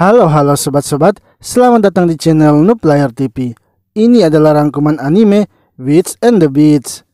Halo sobat-sobat, selamat datang di channel Noob Layar TV. Ini adalah rangkuman anime Wits and the Beats.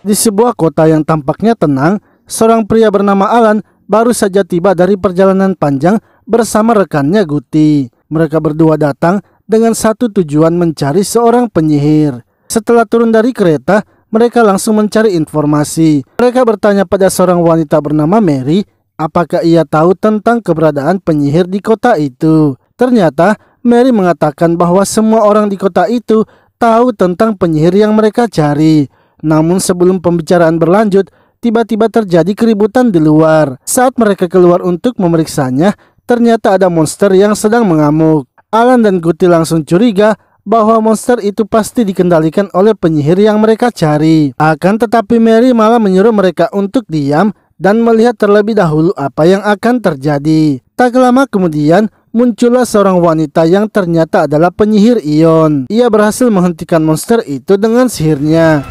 Di sebuah kota yang tampaknya tenang, seorang pria bernama Alan baru saja tiba dari perjalanan panjang bersama rekannya Guti. Mereka berdua datang dengan satu tujuan, mencari seorang penyihir. Setelah turun dari kereta, mereka langsung mencari informasi. Mereka bertanya pada seorang wanita bernama Mary, apakah ia tahu tentang keberadaan penyihir di kota itu. Ternyata Mary mengatakan bahwa semua orang di kota itu tahu tentang penyihir yang mereka cari. Namun sebelum pembicaraan berlanjut, tiba-tiba terjadi keributan di luar. Saat mereka keluar untuk memeriksanya, ternyata ada monster yang sedang mengamuk. Alan dan Guti langsung curiga bahwa monster itu pasti dikendalikan oleh penyihir yang mereka cari. Akan tetapi Mary malah menyuruh mereka untuk diam dan melihat terlebih dahulu apa yang akan terjadi. Tak lama kemudian muncullah seorang wanita yang ternyata adalah penyihir Ion. Ia berhasil menghentikan monster itu dengan sihirnya.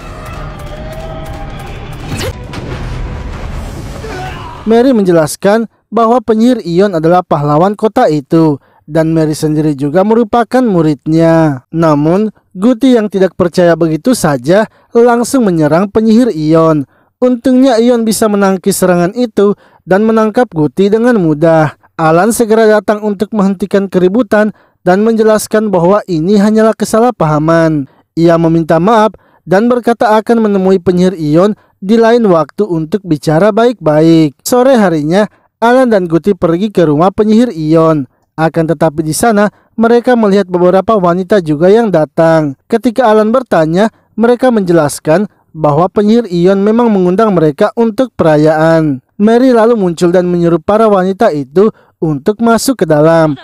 Mary menjelaskan bahwa penyihir Ion adalah pahlawan kota itu, dan Mary sendiri juga merupakan muridnya. Namun, Guti yang tidak percaya begitu saja langsung menyerang penyihir Ion. Untungnya Ion bisa menangkis serangan itu dan menangkap Guti dengan mudah. Alan segera datang untuk menghentikan keributan dan menjelaskan bahwa ini hanyalah kesalahpahaman. Ia meminta maaf dan berkata akan menemui penyihir Ion di lain waktu untuk bicara baik-baik. Sore harinya, Alan dan Guti pergi ke rumah penyihir Ion. Akan tetapi di sana mereka melihat beberapa wanita juga yang datang. Ketika Alan bertanya, mereka menjelaskan bahwa penyihir Ion memang mengundang mereka untuk perayaan. Mary lalu muncul dan menyuruh para wanita itu untuk masuk ke dalam.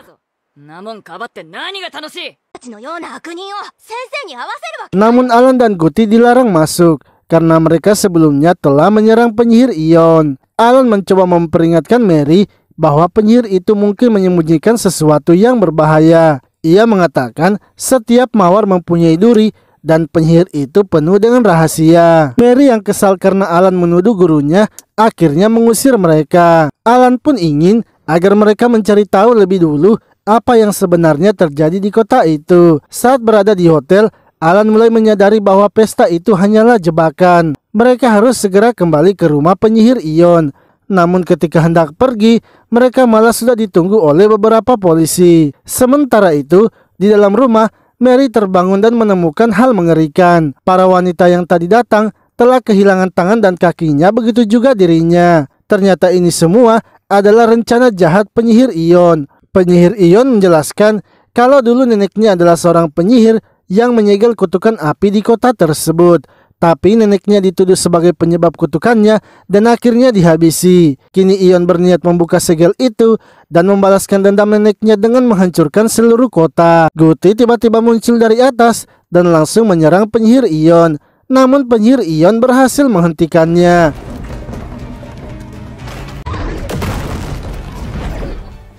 Namun Alan dan Guti dilarang masuk karena mereka sebelumnya telah menyerang penyihir Ion. Alan mencoba memperingatkan Mary bahwa penyihir itu mungkin menyembunyikan sesuatu yang berbahaya. Ia mengatakan setiap mawar mempunyai duri dan penyihir itu penuh dengan rahasia. Mary yang kesal karena Alan menuduh gurunya akhirnya mengusir mereka. Alan pun ingin agar mereka mencari tahu lebih dulu apa yang sebenarnya terjadi di kota itu. Saat berada di hotel, Alan mulai menyadari bahwa pesta itu hanyalah jebakan. Mereka harus segera kembali ke rumah penyihir Ion. Namun ketika hendak pergi, mereka malah sudah ditunggu oleh beberapa polisi. Sementara itu, di dalam rumah, Mary terbangun dan menemukan hal mengerikan. Para wanita yang tadi datang telah kehilangan tangan dan kakinya, begitu juga dirinya. Ternyata ini semua adalah rencana jahat penyihir Ion. Penyihir Ion menjelaskan kalau dulu neneknya adalah seorang penyihir yang menyegel kutukan api di kota tersebut. Tapi neneknya dituduh sebagai penyebab kutukannya dan akhirnya dihabisi. Kini Ion berniat membuka segel itu dan membalaskan dendam neneknya dengan menghancurkan seluruh kota. Guti tiba-tiba muncul dari atas dan langsung menyerang penyihir Ion. Namun penyihir Ion berhasil menghentikannya.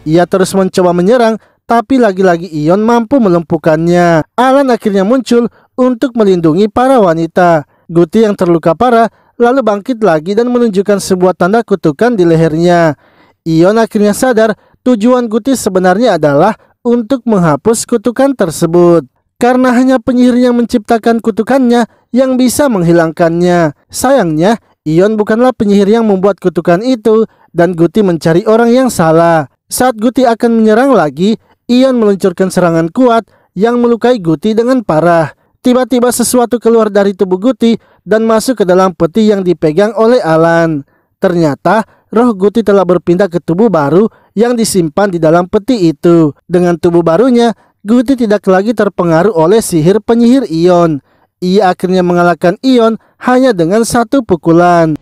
Ia terus mencoba menyerang, tapi lagi-lagi Ion mampu melumpuhkannya. Alan akhirnya muncul untuk melindungi para wanita. Guti yang terluka parah lalu bangkit lagi dan menunjukkan sebuah tanda kutukan di lehernya. Ion akhirnya sadar tujuan Guti sebenarnya adalah untuk menghapus kutukan tersebut. Karena hanya penyihir yang menciptakan kutukannya yang bisa menghilangkannya. Sayangnya, Ion bukanlah penyihir yang membuat kutukan itu dan Guti mencari orang yang salah. Saat Guti akan menyerang lagi, Ion meluncurkan serangan kuat yang melukai Guti dengan parah. Tiba-tiba sesuatu keluar dari tubuh Guti dan masuk ke dalam peti yang dipegang oleh Alan. Ternyata roh Guti telah berpindah ke tubuh baru yang disimpan di dalam peti itu. Dengan tubuh barunya, Guti tidak lagi terpengaruh oleh sihir penyihir Ion. Ia akhirnya mengalahkan Ion hanya dengan satu pukulan.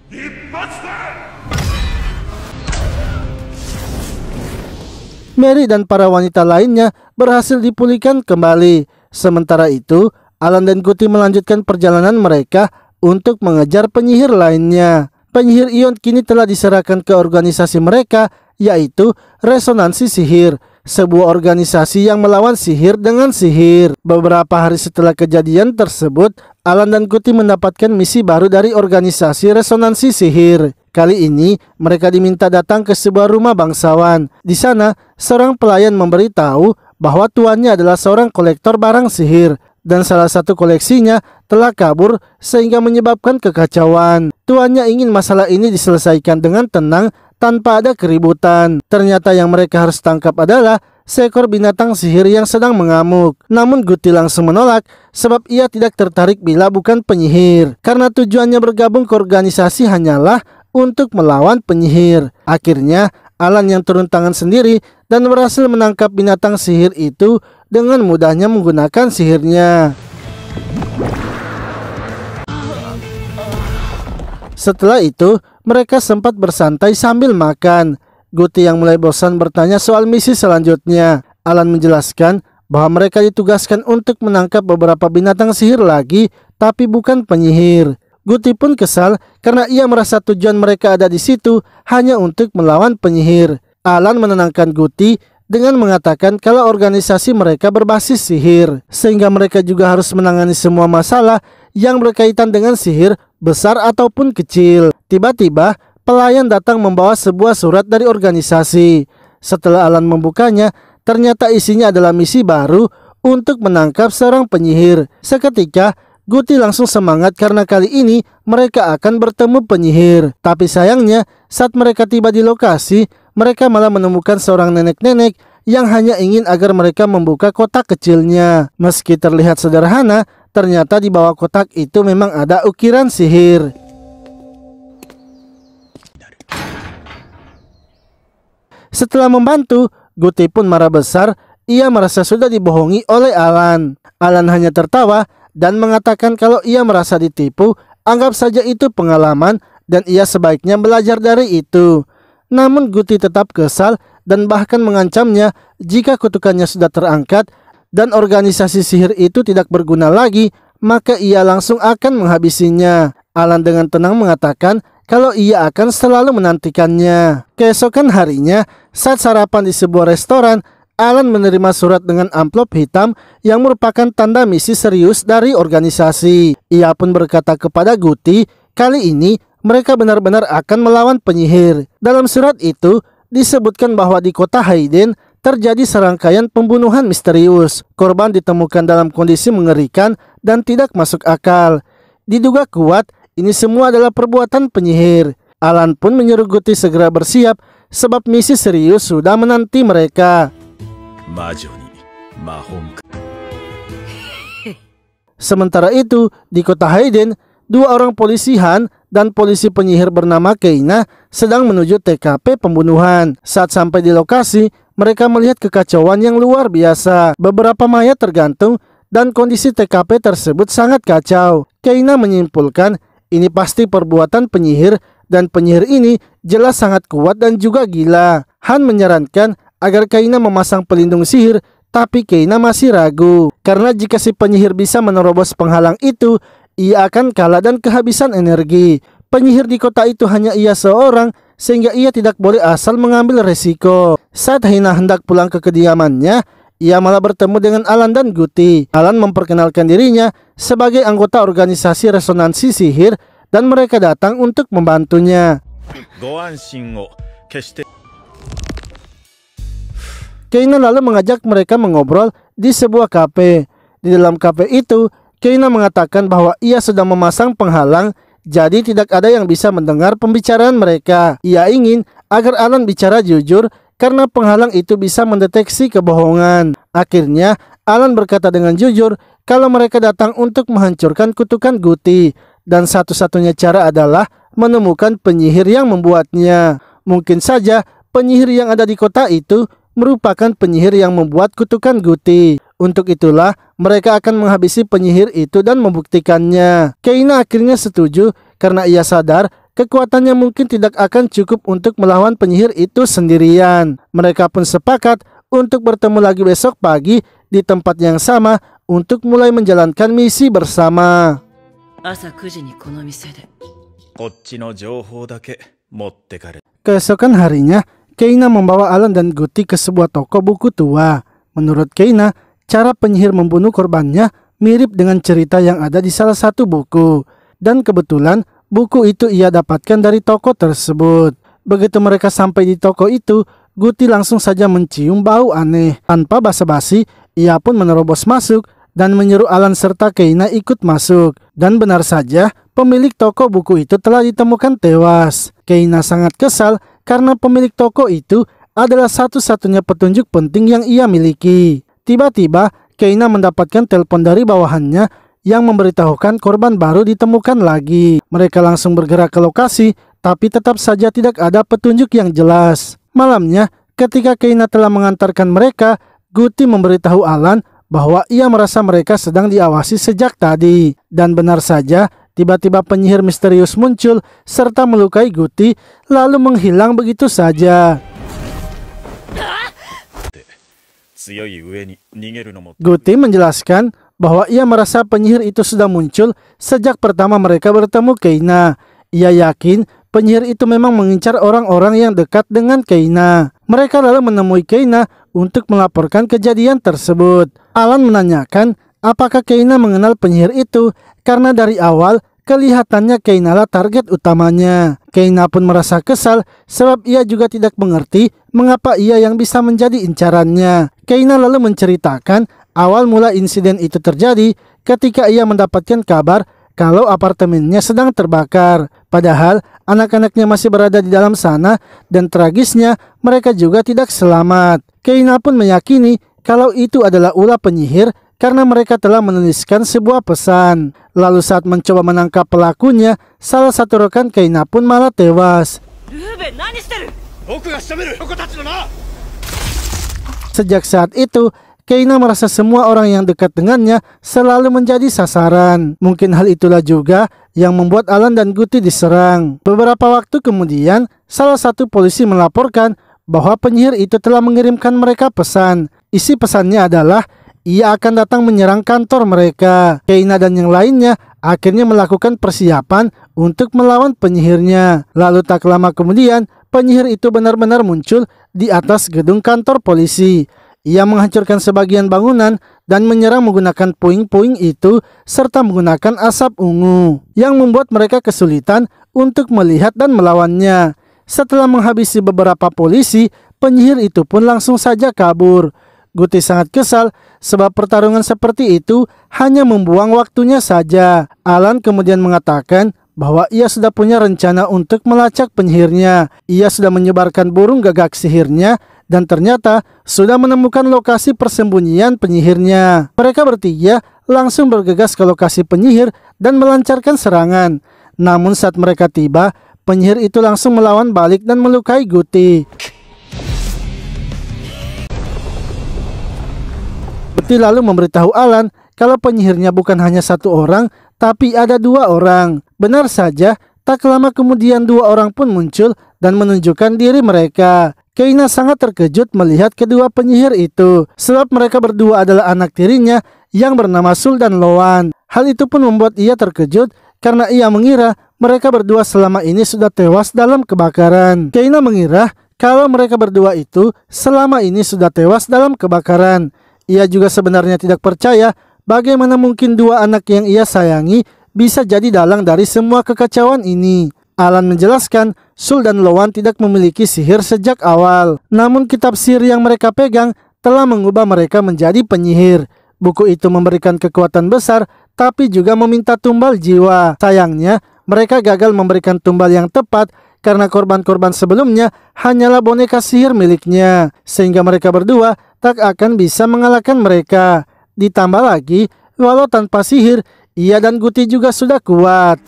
Mary dan para wanita lainnya berhasil dipulihkan kembali. Sementara itu, Alan dan Guti melanjutkan perjalanan mereka untuk mengejar penyihir lainnya. Penyihir Ion kini telah diserahkan ke organisasi mereka, yaitu Resonansi Sihir, sebuah organisasi yang melawan sihir dengan sihir. Beberapa hari setelah kejadian tersebut, Alan dan Guti mendapatkan misi baru dari organisasi Resonansi Sihir. Kali ini mereka diminta datang ke sebuah rumah bangsawan. Di sana, seorang pelayan memberitahu bahwa tuannya adalah seorang kolektor barang sihir dan salah satu koleksinya telah kabur sehingga menyebabkan kekacauan. Tuannya ingin masalah ini diselesaikan dengan tenang tanpa ada keributan. Ternyata yang mereka harus tangkap adalah seekor binatang sihir yang sedang mengamuk. Namun Guti langsung menolak sebab ia tidak tertarik bila bukan penyihir, karena tujuannya bergabung ke organisasi hanyalah untuk melawan penyihir. Akhirnya Alan yang turun tangan sendiri dan berhasil menangkap binatang sihir itu dengan mudahnya menggunakan sihirnya. Setelah itu mereka sempat bersantai sambil makan. Guti yang mulai bosan bertanya soal misi selanjutnya. Alan menjelaskan bahwa mereka ditugaskan untuk menangkap beberapa binatang sihir lagi, tapi bukan penyihir. Guti pun kesal karena ia merasa tujuan mereka ada di situ hanya untuk melawan penyihir. Alan menenangkan Guti dengan mengatakan kalau organisasi mereka berbasis sihir, sehingga mereka juga harus menangani semua masalah yang berkaitan dengan sihir, besar ataupun kecil. Tiba-tiba pelayan datang membawa sebuah surat dari organisasi. Setelah Alan membukanya, ternyata isinya adalah misi baru untuk menangkap seorang penyihir. Seketika Guti langsung semangat karena kali ini mereka akan bertemu penyihir. Tapi sayangnya saat mereka tiba di lokasi, mereka malah menemukan seorang nenek-nenek yang hanya ingin agar mereka membuka kotak kecilnya. Meski terlihat sederhana, ternyata di bawah kotak itu memang ada ukiran sihir. Setelah membantu, Guti pun marah besar. Ia merasa sudah dibohongi oleh Alan. Alan hanya tertawa dan mengatakan kalau ia merasa ditipu, anggap saja itu pengalaman dan ia sebaiknya belajar dari itu. Namun Guti tetap kesal dan bahkan mengancamnya jika kutukannya sudah terangkat dan organisasi sihir itu tidak berguna lagi, maka ia langsung akan menghabisinya. Alan dengan tenang mengatakan kalau ia akan selalu menantikannya. Keesokan harinya, saat sarapan di sebuah restoran, Alan menerima surat dengan amplop hitam yang merupakan tanda misi serius dari organisasi. Ia pun berkata kepada Guti, kali ini mereka benar-benar akan melawan penyihir. Dalam surat itu disebutkan bahwa di kota Hayden terjadi serangkaian pembunuhan misterius. Korban ditemukan dalam kondisi mengerikan dan tidak masuk akal. Diduga kuat ini semua adalah perbuatan penyihir. Alan pun menyuruh Guti segera bersiap sebab misi serius sudah menanti mereka. Sementara itu, di kota Hayden, dua orang polisi Han dan polisi penyihir bernama Keina sedang menuju TKP pembunuhan. Saat sampai di lokasi, mereka melihat kekacauan yang luar biasa. Beberapa mayat tergantung dan kondisi TKP tersebut sangat kacau. Keina menyimpulkan ini pasti perbuatan penyihir dan penyihir ini jelas sangat kuat dan juga gila. Han menyarankan agar Keina memasang pelindung sihir, tapi Keina masih ragu karena jika si penyihir bisa menerobos penghalang itu, ia akan kalah dan kehabisan energi. Penyihir di kota itu hanya ia seorang, sehingga ia tidak boleh asal mengambil resiko. Saat Hina hendak pulang ke kediamannya, ia malah bertemu dengan Alan dan Guti. Alan memperkenalkan dirinya sebagai anggota organisasi resonansi sihir dan mereka datang untuk membantunya. Keina lalu mengajak mereka mengobrol di sebuah kafe. Di dalam kafe itu, Keina mengatakan bahwa ia sedang memasang penghalang, jadi tidak ada yang bisa mendengar pembicaraan mereka. Ia ingin agar Alan bicara jujur karena penghalang itu bisa mendeteksi kebohongan. Akhirnya, Alan berkata dengan jujur kalau mereka datang untuk menghancurkan kutukan Guti dan satu-satunya cara adalah menemukan penyihir yang membuatnya. Mungkin saja penyihir yang ada di kota itu merupakan penyihir yang membuat kutukan Guti. Untuk itulah mereka akan menghabisi penyihir itu dan membuktikannya. Keina akhirnya setuju karena ia sadar kekuatannya mungkin tidak akan cukup untuk melawan penyihir itu sendirian. Mereka pun sepakat untuk bertemu lagi besok pagi di tempat yang sama untuk mulai menjalankan misi bersama. Keesokan harinya, Keina membawa Alan dan Guti ke sebuah toko buku tua. Menurut Keina, cara penyihir membunuh korbannya mirip dengan cerita yang ada di salah satu buku. Dan kebetulan Buku itu ia dapatkan dari toko tersebut. Begitu mereka sampai di toko itu, Guti langsung saja mencium bau aneh. Tanpa basa-basi, ia pun menerobos masuk dan menyuruh Alan serta Keina ikut masuk. Dan benar saja, pemilik toko buku itu telah ditemukan tewas. Keina sangat kesal karena pemilik toko itu adalah satu-satunya petunjuk penting yang ia miliki. Tiba-tiba, Keina mendapatkan telepon dari bawahannya yang memberitahukan korban baru ditemukan lagi. Mereka langsung bergerak ke lokasi, tapi tetap saja tidak ada petunjuk yang jelas. Malamnya, ketika Keina telah mengantarkan mereka, Guti memberitahu Alan bahwa ia merasa mereka sedang diawasi sejak tadi. Dan benar saja, tiba-tiba penyihir misterius muncul serta melukai Guti, lalu menghilang begitu saja. Guti menjelaskan bahwa ia merasa penyihir itu sudah muncul sejak pertama mereka bertemu Keina. Ia yakin penyihir itu memang mengincar orang-orang yang dekat dengan Keina. Mereka lalu menemui Keina untuk melaporkan kejadian tersebut. Alan menanyakan apakah Keina mengenal penyihir itu karena dari awal kelihatannya Keina lah target utamanya. Keina pun merasa kesal sebab ia juga tidak mengerti mengapa ia yang bisa menjadi incarannya. Keina lalu menceritakan awal mula insiden itu terjadi ketika ia mendapatkan kabar kalau apartemennya sedang terbakar. Padahal anak-anaknya masih berada di dalam sana dan tragisnya mereka juga tidak selamat. Keina pun meyakini kalau itu adalah ulah penyihir karena mereka telah menuliskan sebuah pesan. Lalu saat mencoba menangkap pelakunya, salah satu rekan Keina pun malah tewas. Sejak saat itu, Keina merasa semua orang yang dekat dengannya selalu menjadi sasaran. Mungkin hal itulah juga yang membuat Alan dan Guti diserang. Beberapa waktu kemudian, salah satu polisi melaporkan bahwa penyihir itu telah mengirimkan mereka pesan. Isi pesannya adalah ia akan datang menyerang kantor mereka. Keina dan yang lainnya akhirnya melakukan persiapan untuk melawan penyihirnya. Lalu tak lama kemudian, penyihir itu benar-benar muncul di atas gedung kantor polisi. Ia menghancurkan sebagian bangunan dan menyerang menggunakan puing-puing itu serta menggunakan asap ungu yang membuat mereka kesulitan untuk melihat dan melawannya. Setelah menghabisi beberapa polisi, penyihir itu pun langsung saja kabur. Guti sangat kesal sebab pertarungan seperti itu hanya membuang waktunya saja. Alan kemudian mengatakan bahwa ia sudah punya rencana untuk melacak penyihirnya. Ia sudah menyebarkan burung gagak sihirnya dan ternyata sudah menemukan lokasi persembunyian penyihirnya. Mereka bertiga langsung bergegas ke lokasi penyihir dan melancarkan serangan. Namun saat mereka tiba, penyihir itu langsung melawan balik dan melukai Guti. Guti lalu memberitahu Alan kalau penyihirnya bukan hanya satu orang, tapi ada dua orang. Benar saja, tak lama kemudian dua orang pun muncul dan menunjukkan diri mereka. Keina sangat terkejut melihat kedua penyihir itu, sebab mereka berdua adalah anak tirinya yang bernama Sul dan Loan. Hal itu pun membuat ia terkejut karena ia mengira mereka berdua selama ini sudah tewas dalam kebakaran. Keina mengira kalau mereka berdua itu selama ini sudah tewas dalam kebakaran. Ia juga sebenarnya tidak percaya bagaimana mungkin dua anak yang ia sayangi bisa jadi dalang dari semua kekacauan ini. Alan menjelaskan Sul dan Loan tidak memiliki sihir sejak awal. Namun kitab sihir yang mereka pegang telah mengubah mereka menjadi penyihir. Buku itu memberikan kekuatan besar tapi juga meminta tumbal jiwa. Sayangnya mereka gagal memberikan tumbal yang tepat karena korban-korban sebelumnya hanyalah boneka sihir miliknya. Sehingga mereka berdua tak akan bisa mengalahkan mereka. Ditambah lagi, walau tanpa sihir, ia dan Guti juga sudah kuat.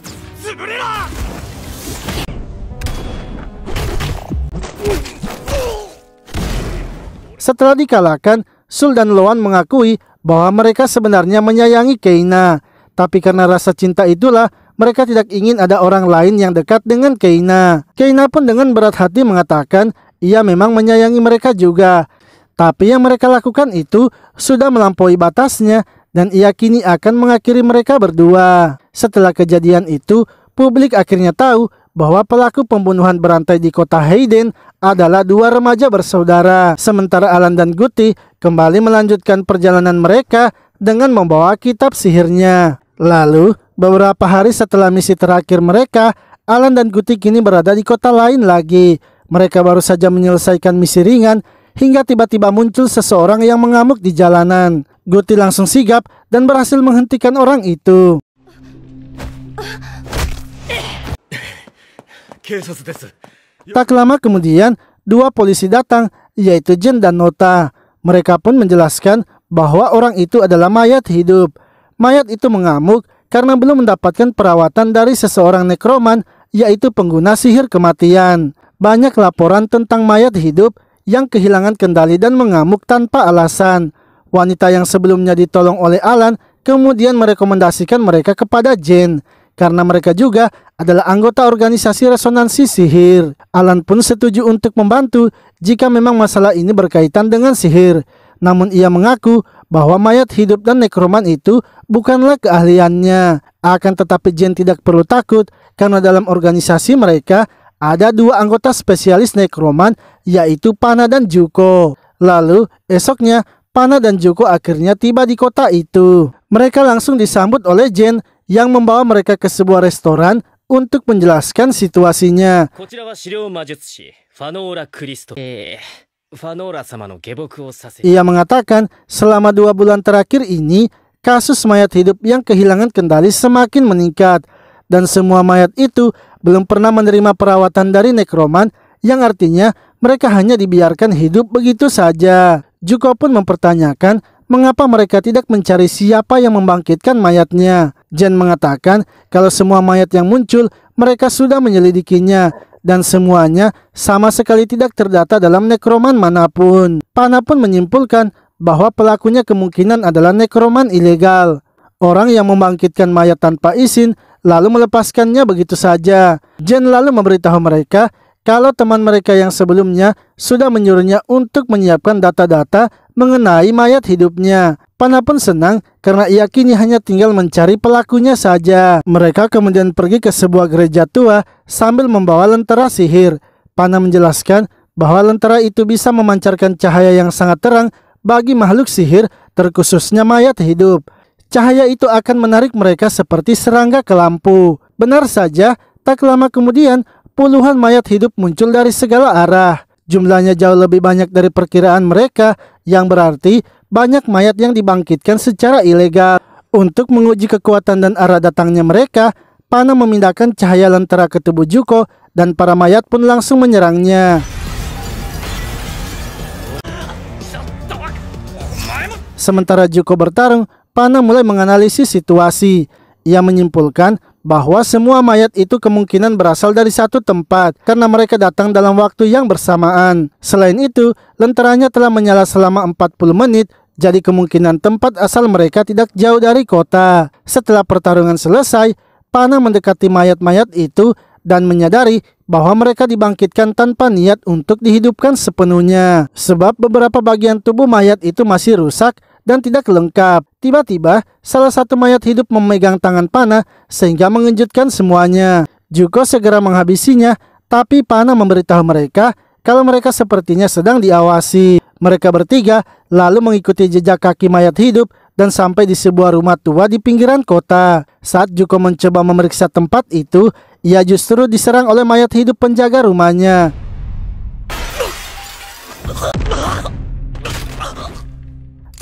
Setelah dikalahkan, Sul dan Loan mengakui bahwa mereka sebenarnya menyayangi Keina. Tapi karena rasa cinta itulah, mereka tidak ingin ada orang lain yang dekat dengan Keina. Keina pun dengan berat hati mengatakan ia memang menyayangi mereka juga. Tapi yang mereka lakukan itu sudah melampaui batasnya dan ia kini akan mengakhiri mereka berdua. Setelah kejadian itu, publik akhirnya tahu bahwa pelaku pembunuhan berantai di kota Hayden adalah dua remaja bersaudara. Sementara Alan dan Guti kembali melanjutkan perjalanan mereka dengan membawa kitab sihirnya. Lalu, Beberapa hari setelah misi terakhir mereka, Alan dan Guti kini berada di kota lain lagi. Mereka baru saja menyelesaikan misi ringan hingga tiba-tiba muncul seseorang yang mengamuk di jalanan. Guti langsung sigap dan berhasil menghentikan orang itu. Tak lama kemudian, dua polisi datang, yaitu Jen dan Nota. Mereka pun menjelaskan bahwa orang itu adalah mayat hidup. Mayat itu mengamuk karena belum mendapatkan perawatan dari seseorang nekroman, yaitu pengguna sihir kematian. Banyak laporan tentang mayat hidup yang kehilangan kendali dan mengamuk tanpa alasan. Wanita yang sebelumnya ditolong oleh Alan kemudian merekomendasikan mereka kepada Jen, karena mereka juga adalah anggota organisasi resonansi sihir. Alan pun setuju untuk membantu jika memang masalah ini berkaitan dengan sihir. Namun ia mengaku bahwa mayat hidup dan nekroman itu bukanlah keahliannya. Akan tetapi Jen tidak perlu takut karena dalam organisasi mereka ada dua anggota spesialis nekroman, yaitu Pana dan Juko. Lalu esoknya Pana dan Juko akhirnya tiba di kota itu. Mereka langsung disambut oleh Jen yang membawa mereka ke sebuah restoran untuk menjelaskan situasinya. Ia mengatakan selama 2 bulan terakhir ini kasus mayat hidup yang kehilangan kendali semakin meningkat, dan semua mayat itu belum pernah menerima perawatan dari nekroman, yang artinya mereka hanya dibiarkan hidup begitu saja. Juko pun mempertanyakan mengapa mereka tidak mencari siapa yang membangkitkan mayatnya. Jen mengatakan kalau semua mayat yang muncul mereka sudah menyelidikinya, dan semuanya sama sekali tidak terdata dalam nekroman manapun. Pana pun menyimpulkan bahwa pelakunya kemungkinan adalah nekroman ilegal, orang yang membangkitkan mayat tanpa izin lalu melepaskannya begitu saja. Jen lalu memberitahu mereka kalau teman mereka yang sebelumnya sudah menyuruhnya untuk menyiapkan data-data mengenai mayat hidupnya. Pana pun senang karena ia kini hanya tinggal mencari pelakunya saja. Mereka kemudian pergi ke sebuah gereja tua sambil membawa lentera sihir. Pana menjelaskan bahwa lentera itu bisa memancarkan cahaya yang sangat terang bagi makhluk sihir, terkhususnya mayat hidup. Cahaya itu akan menarik mereka seperti serangga ke lampu. Benar saja, tak lama kemudian puluhan mayat hidup muncul dari segala arah. Jumlahnya jauh lebih banyak dari perkiraan mereka, yang berarti banyak mayat yang dibangkitkan secara ilegal. Untuk menguji kekuatan dan arah datangnya mereka, Pana memindahkan cahaya lentera ke tubuh Juko dan para mayat pun langsung menyerangnya. Sementara Juko bertarung, Pana mulai menganalisis situasi. Ia menyimpulkan bahwa semua mayat itu kemungkinan berasal dari satu tempat karena mereka datang dalam waktu yang bersamaan. Selain itu, lenteranya telah menyala selama 40 menit, jadi kemungkinan tempat asal mereka tidak jauh dari kota. Setelah pertarungan selesai, Pana mendekati mayat-mayat itu dan menyadari bahwa mereka dibangkitkan tanpa niat untuk dihidupkan sepenuhnya, sebab beberapa bagian tubuh mayat itu masih rusak dan tidak lengkap. Tiba-tiba salah satu mayat hidup memegang tangan Pana sehingga mengejutkan semuanya. Juko segera menghabisinya, tapi Pana memberitahu mereka kalau mereka sepertinya sedang diawasi. Mereka bertiga lalu mengikuti jejak kaki mayat hidup dan sampai di sebuah rumah tua di pinggiran kota. Saat Juko mencoba memeriksa tempat itu, ia justru diserang oleh mayat hidup penjaga rumahnya.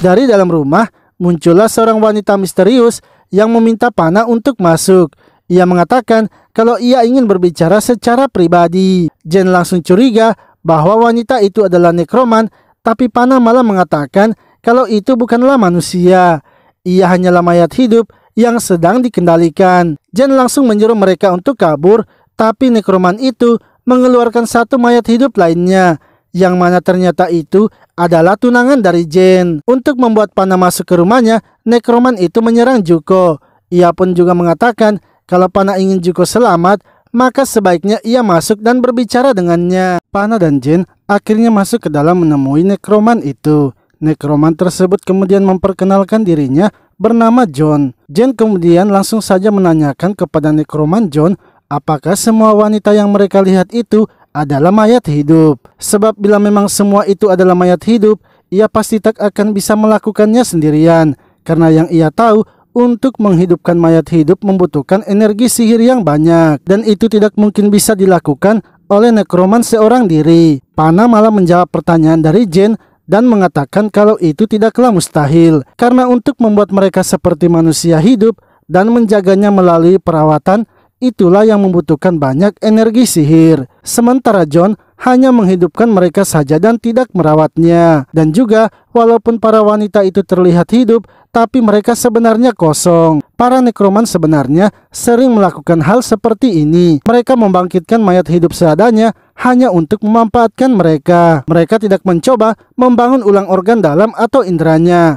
Dari dalam rumah, muncullah seorang wanita misterius yang meminta Pana untuk masuk. Ia mengatakan kalau ia ingin berbicara secara pribadi. Jen langsung curiga bahwa wanita itu adalah nekroman, tapi Pana malah mengatakan kalau itu bukanlah manusia. Ia hanyalah mayat hidup yang sedang dikendalikan. Jen langsung menyuruh mereka untuk kabur, tapi nekroman itu mengeluarkan satu mayat hidup lainnya, yang mana ternyata itu adalah tunangan dari Jen. Untuk membuat Pana masuk ke rumahnya, nekroman itu menyerang Juko. Ia pun juga mengatakan kalau Pana ingin Juko selamat, maka sebaiknya ia masuk dan berbicara dengannya. Pana dan Jen akhirnya masuk ke dalam menemui nekroman itu. Nekroman tersebut kemudian memperkenalkan dirinya bernama John. Jen kemudian langsung saja menanyakan kepada nekroman John apakah semua wanita yang mereka lihat itu adalah mayat hidup. Sebab bila memang semua itu adalah mayat hidup, ia pasti tak akan bisa melakukannya sendirian. Karena yang ia tahu untuk menghidupkan mayat hidup membutuhkan energi sihir yang banyak, dan itu tidak mungkin bisa dilakukan oleh nekroman seorang diri. Pana malah menjawab pertanyaan dari Jane dan mengatakan kalau itu tidaklah mustahil, karena untuk membuat mereka seperti manusia hidup dan menjaganya melalui perawatan, itulah yang membutuhkan banyak energi sihir. Sementara John hanya menghidupkan mereka saja dan tidak merawatnya. Dan juga, walaupun para wanita itu terlihat hidup, tapi mereka sebenarnya kosong. Para nekroman sebenarnya sering melakukan hal seperti ini. Mereka membangkitkan mayat hidup seadanya hanya untuk memanfaatkan mereka. Mereka tidak mencoba membangun ulang organ dalam atau inderanya.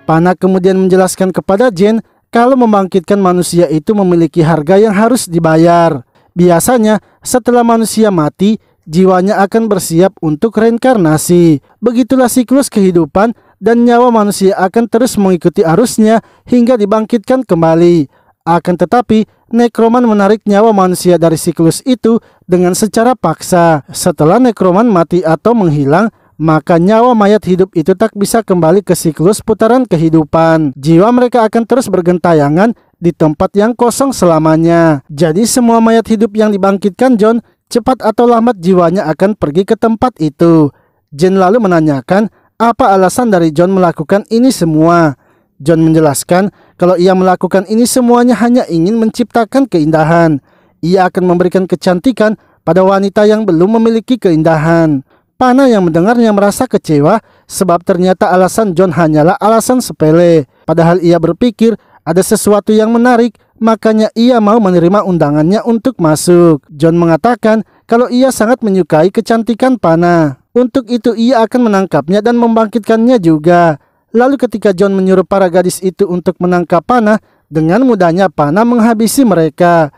Pana kemudian menjelaskan kepada Jane kalau membangkitkan manusia itu memiliki harga yang harus dibayar. Biasanya setelah manusia mati, jiwanya akan bersiap untuk reinkarnasi. Begitulah siklus kehidupan, dan nyawa manusia akan terus mengikuti arusnya hingga dibangkitkan kembali. Akan tetapi, nekroman menarik nyawa manusia dari siklus itu dengan secara paksa. Setelah nekroman mati atau menghilang, maka nyawa mayat hidup itu tak bisa kembali ke siklus putaran kehidupan. Jiwa mereka akan terus bergentayangan di tempat yang kosong selamanya. Jadi semua mayat hidup yang dibangkitkan John, cepat atau lambat jiwanya akan pergi ke tempat itu. Jane lalu menanyakan apa alasan dari John melakukan ini semua. John menjelaskan kalau ia melakukan ini semuanya hanya ingin menciptakan keindahan. Ia akan memberikan kecantikan pada wanita yang belum memiliki keindahan. Pana yang mendengarnya merasa kecewa sebab ternyata alasan John hanyalah alasan sepele. Padahal ia berpikir ada sesuatu yang menarik, makanya ia mau menerima undangannya untuk masuk. John mengatakan kalau ia sangat menyukai kecantikan Pana. Untuk itu ia akan menangkapnya dan membangkitkannya juga. Lalu ketika John menyuruh para gadis itu untuk menangkap Pana, dengan mudahnya Pana menghabisi mereka.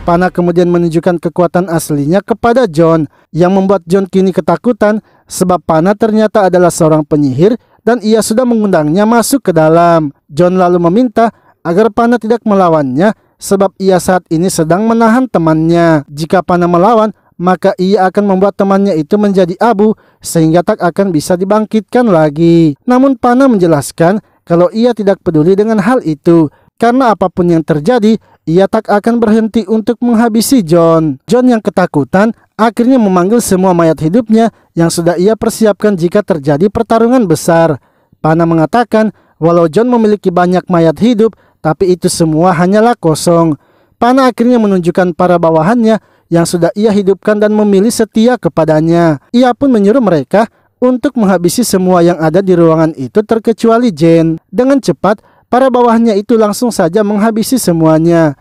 Pana kemudian menunjukkan kekuatan aslinya kepada John, yang membuat John kini ketakutan sebab Pana ternyata adalah seorang penyihir dan ia sudah mengundangnya masuk ke dalam. John lalu meminta agar Pana tidak melawannya sebab ia saat ini sedang menahan temannya. Jika Pana melawan, maka ia akan membuat temannya itu menjadi abu sehingga tak akan bisa dibangkitkan lagi. Namun Pana menjelaskan kalau ia tidak peduli dengan hal itu, karena apapun yang terjadi, ia tak akan berhenti untuk menghabisi John. John yang ketakutan akhirnya memanggil semua mayat hidupnya yang sudah ia persiapkan jika terjadi pertarungan besar. Pana mengatakan walau John memiliki banyak mayat hidup, tapi itu semua hanyalah kosong. Pana akhirnya menunjukkan para bawahannya yang sudah ia hidupkan dan memilih setia kepadanya. Ia pun menyuruh mereka untuk menghabisi semua yang ada di ruangan itu terkecuali Jane. Dengan cepat, para bawahnya itu langsung saja menghabisi semuanya.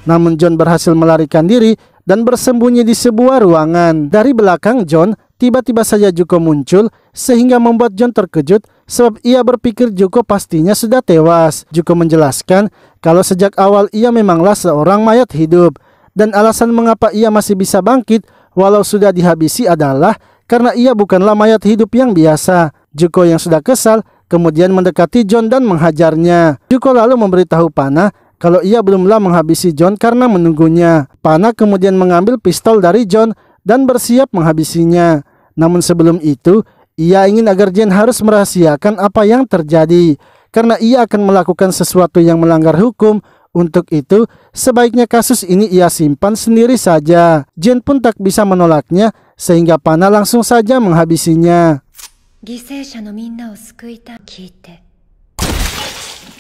Namun John berhasil melarikan diri dan bersembunyi di sebuah ruangan. Dari belakang John, tiba-tiba saja Juko muncul sehingga membuat John terkejut sebab ia berpikir Juko pastinya sudah tewas. Juko menjelaskan kalau sejak awal ia memanglah seorang mayat hidup, dan alasan mengapa ia masih bisa bangkit walau sudah dihabisi adalah karena ia bukanlah mayat hidup yang biasa. Juko yang sudah kesal kemudian mendekati John dan menghajarnya. Juko lalu memberitahu Pana kalau ia belumlah menghabisi John karena menunggunya. Pana kemudian mengambil pistol dari John dan bersiap menghabisinya. Namun sebelum itu, ia ingin agar Jane harus merahasiakan apa yang terjadi, karena ia akan melakukan sesuatu yang melanggar hukum. Untuk itu, sebaiknya kasus ini ia simpan sendiri saja. Jane pun tak bisa menolaknya, sehingga Pana langsung saja menghabisinya.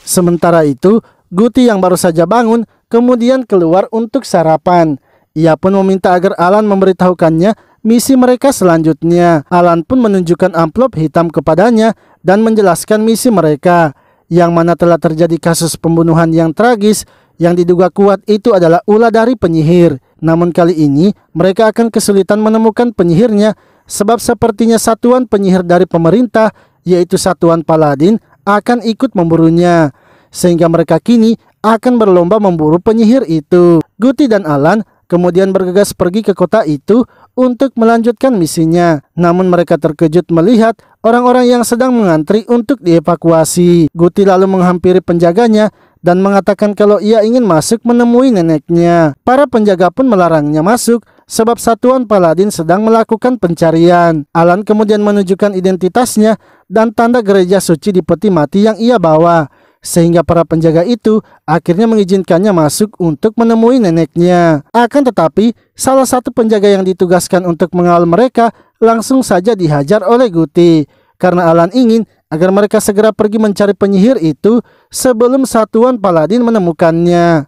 Sementara itu, Guti yang baru saja bangun kemudian keluar untuk sarapan. Ia pun meminta agar Alan memberitahukannya misi mereka selanjutnya. Alan pun menunjukkan amplop hitam kepadanya dan menjelaskan misi mereka, yang mana telah terjadi kasus pembunuhan yang tragis yang diduga kuat itu adalah ulah dari penyihir. Namun kali ini mereka akan kesulitan menemukan penyihirnya sebab sepertinya satuan penyihir dari pemerintah, yaitu Satuan Paladin, akan ikut memburunya, sehingga mereka kini akan berlomba memburu penyihir itu. Guti dan Alan kemudian bergegas pergi ke kota itu untuk melanjutkan misinya. Namun mereka terkejut melihat orang-orang yang sedang mengantri untuk dievakuasi. Guti lalu menghampiri penjaganya dan mengatakan kalau ia ingin masuk menemui neneknya. Para penjaga pun melarangnya masuk sebab satuan Paladin sedang melakukan pencarian. Alan kemudian menunjukkan identitasnya dan tanda gereja suci di peti mati yang ia bawa, sehingga para penjaga itu akhirnya mengizinkannya masuk untuk menemui neneknya. Akan tetapi, salah satu penjaga yang ditugaskan untuk mengawal mereka langsung saja dihajar oleh Guti, karena Alan ingin agar mereka segera pergi mencari penyihir itu sebelum satuan Paladin menemukannya.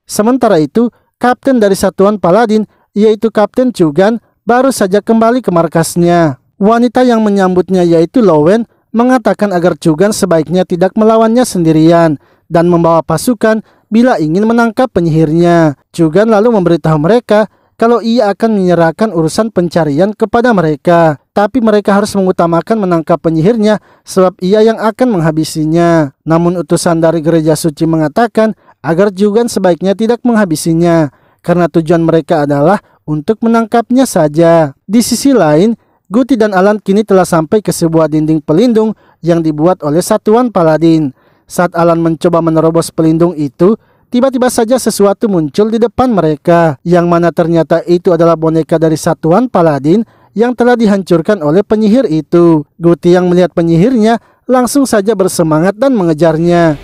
Sementara itu, kapten dari satuan Paladin, yaitu Kapten Chugan, baru saja kembali ke markasnya. Wanita yang menyambutnya, yaitu Lowen, mengatakan agar Chugan sebaiknya tidak melawannya sendirian dan membawa pasukan bila ingin menangkap penyihirnya. Chugan lalu memberitahu mereka kalau ia akan menyerahkan urusan pencarian kepada mereka, tapi mereka harus mengutamakan menangkap penyihirnya sebab ia yang akan menghabisinya. Namun utusan dari gereja suci mengatakan agar Chugan sebaiknya tidak menghabisinya, karena tujuan mereka adalah untuk menangkapnya saja. Di sisi lain, Guti dan Alan kini telah sampai ke sebuah dinding pelindung yang dibuat oleh satuan Paladin. Saat Alan mencoba menerobos pelindung itu, tiba-tiba saja sesuatu muncul di depan mereka, yang mana ternyata itu adalah boneka dari satuan Paladin yang telah dihancurkan oleh penyihir itu. Guti yang melihat penyihirnya langsung saja bersemangat dan mengejarnya.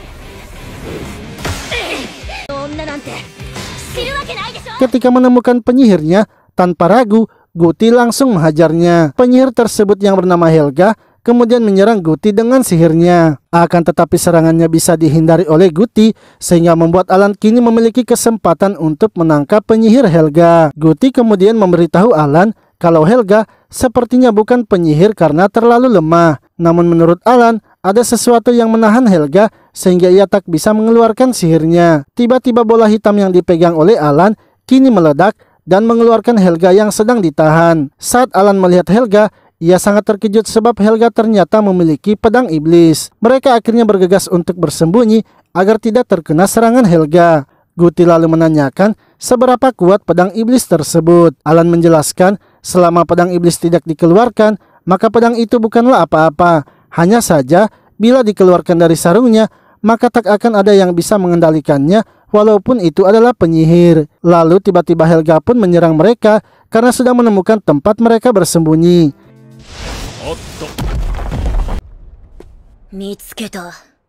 Ketika menemukan penyihirnya, tanpa ragu, Guti langsung menghajarnya. Penyihir tersebut yang bernama Helga kemudian menyerang Guti dengan sihirnya. Akan tetapi serangannya bisa dihindari oleh Guti, sehingga membuat Alan kini memiliki kesempatan untuk menangkap penyihir Helga. Guti kemudian memberitahu Alan kalau Helga sepertinya bukan penyihir karena terlalu lemah. Namun menurut Alan, ada sesuatu yang menahan Helga sehingga ia tak bisa mengeluarkan sihirnya. Tiba-tiba bola hitam yang dipegang oleh Alan kini meledak dan mengeluarkan Helga yang sedang ditahan. Saat Alan melihat Helga, ia sangat terkejut sebab Helga ternyata memiliki pedang iblis. Mereka akhirnya bergegas untuk bersembunyi agar tidak terkena serangan Helga. Guti lalu menanyakan seberapa kuat pedang iblis tersebut. Alan menjelaskan selama pedang iblis tidak dikeluarkan, maka pedang itu bukanlah apa-apa. Hanya saja bila dikeluarkan dari sarungnya, maka tak akan ada yang bisa mengendalikannya walaupun itu adalah penyihir. Lalu tiba-tiba Helga pun menyerang mereka karena sudah menemukan tempat mereka bersembunyi.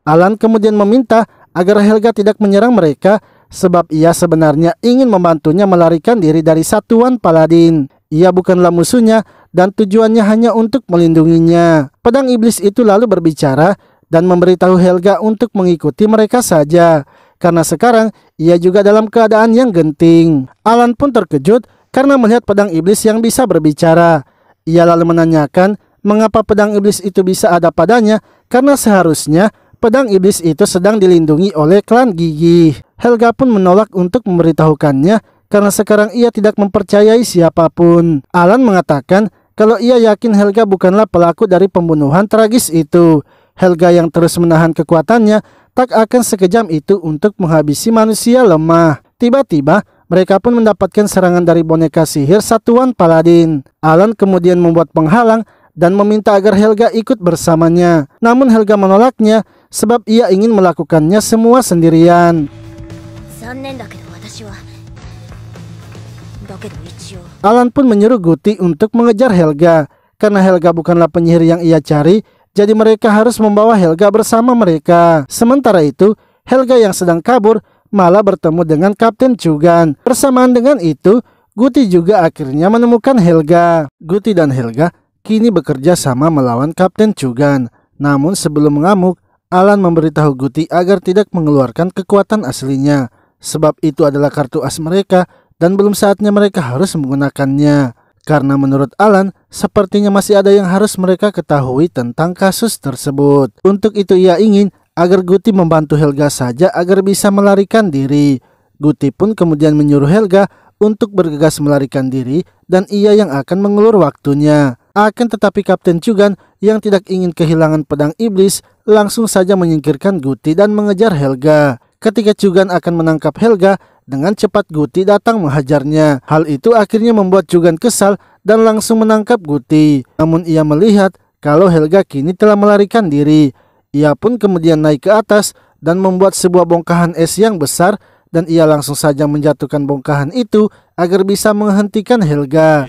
Alan kemudian meminta agar Helga tidak menyerang mereka sebab ia sebenarnya ingin membantunya melarikan diri dari satuan Paladin. Ia bukanlah musuhnya dan tujuannya hanya untuk melindunginya. Pedang iblis itu lalu berbicara dan memberitahu Helga untuk mengikuti mereka saja, karena sekarang ia juga dalam keadaan yang genting. Alan pun terkejut karena melihat pedang iblis yang bisa berbicara. Ia lalu menanyakan mengapa pedang iblis itu bisa ada padanya, karena seharusnya pedang iblis itu sedang dilindungi oleh klan Gigih. Helga pun menolak untuk memberitahukannya karena sekarang ia tidak mempercayai siapapun. Alan mengatakan kalau ia yakin Helga bukanlah pelaku dari pembunuhan tragis itu. Helga yang terus menahan kekuatannya tak akan sekejam itu untuk menghabisi manusia lemah. Tiba-tiba mereka pun mendapatkan serangan dari boneka sihir satuan Paladin. Alan kemudian membuat penghalang dan meminta agar Helga ikut bersamanya. Namun Helga menolaknya sebab ia ingin melakukannya semua sendirian. Alan pun menyuruh Guti untuk mengejar Helga. Karena Helga bukanlah penyihir yang ia cari, jadi mereka harus membawa Helga bersama mereka. Sementara itu, Helga yang sedang kabur malah bertemu dengan Kapten Chugan. Bersamaan dengan itu, Guti juga akhirnya menemukan Helga. Guti dan Helga kini bekerja sama melawan Kapten Chugan. Namun sebelum mengamuk, Alan memberitahu Guti agar tidak mengeluarkan kekuatan aslinya, sebab itu adalah kartu as mereka dan belum saatnya mereka harus menggunakannya. Karena menurut Alan, sepertinya masih ada yang harus mereka ketahui tentang kasus tersebut. Untuk itu ia ingin agar Guti membantu Helga saja agar bisa melarikan diri. Guti pun kemudian menyuruh Helga untuk bergegas melarikan diri dan ia yang akan mengulur waktunya. Akan tetapi Kapten Chugan yang tidak ingin kehilangan pedang iblis langsung saja menyingkirkan Guti dan mengejar Helga. Ketika Chugan akan menangkap Helga, dengan cepat Guti datang menghajarnya. Hal itu akhirnya membuat Chugan kesal dan langsung menangkap Guti. Namun ia melihat kalau Helga kini telah melarikan diri. Ia pun kemudian naik ke atas dan membuat sebuah bongkahan es yang besar, dan ia langsung saja menjatuhkan bongkahan itu agar bisa menghentikan Helga.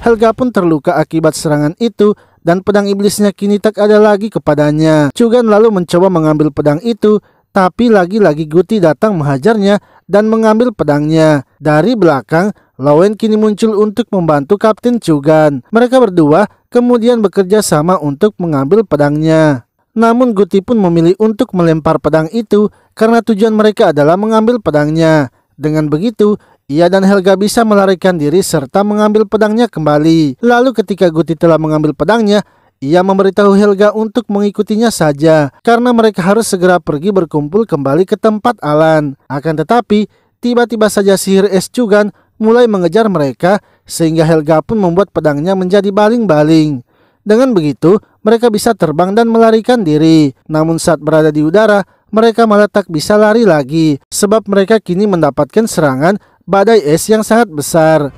Helga pun terluka akibat serangan itu, dan pedang iblisnya kini tak ada lagi kepadanya. Chugan lalu mencoba mengambil pedang itu, tapi lagi-lagi Guti datang menghajarnya dan mengambil pedangnya. Dari belakang, Lowen kini muncul untuk membantu Kapten Chugan. Mereka berdua kemudian bekerja sama untuk mengambil pedangnya. Namun Guti pun memilih untuk melempar pedang itu karena tujuan mereka adalah mengambil pedangnya. Dengan begitu, ia dan Helga bisa melarikan diri serta mengambil pedangnya kembali. Lalu ketika Guti telah mengambil pedangnya, ia memberitahu Helga untuk mengikutinya saja karena mereka harus segera pergi berkumpul kembali ke tempat Alan. Akan tetapi, tiba-tiba saja sihir es Chugan mulai mengejar mereka sehingga Helga pun membuat pedangnya menjadi baling-baling. Dengan begitu, mereka bisa terbang dan melarikan diri. Namun saat berada di udara, mereka malah tak bisa lari lagi sebab mereka kini mendapatkan serangan badai es yang sangat besar.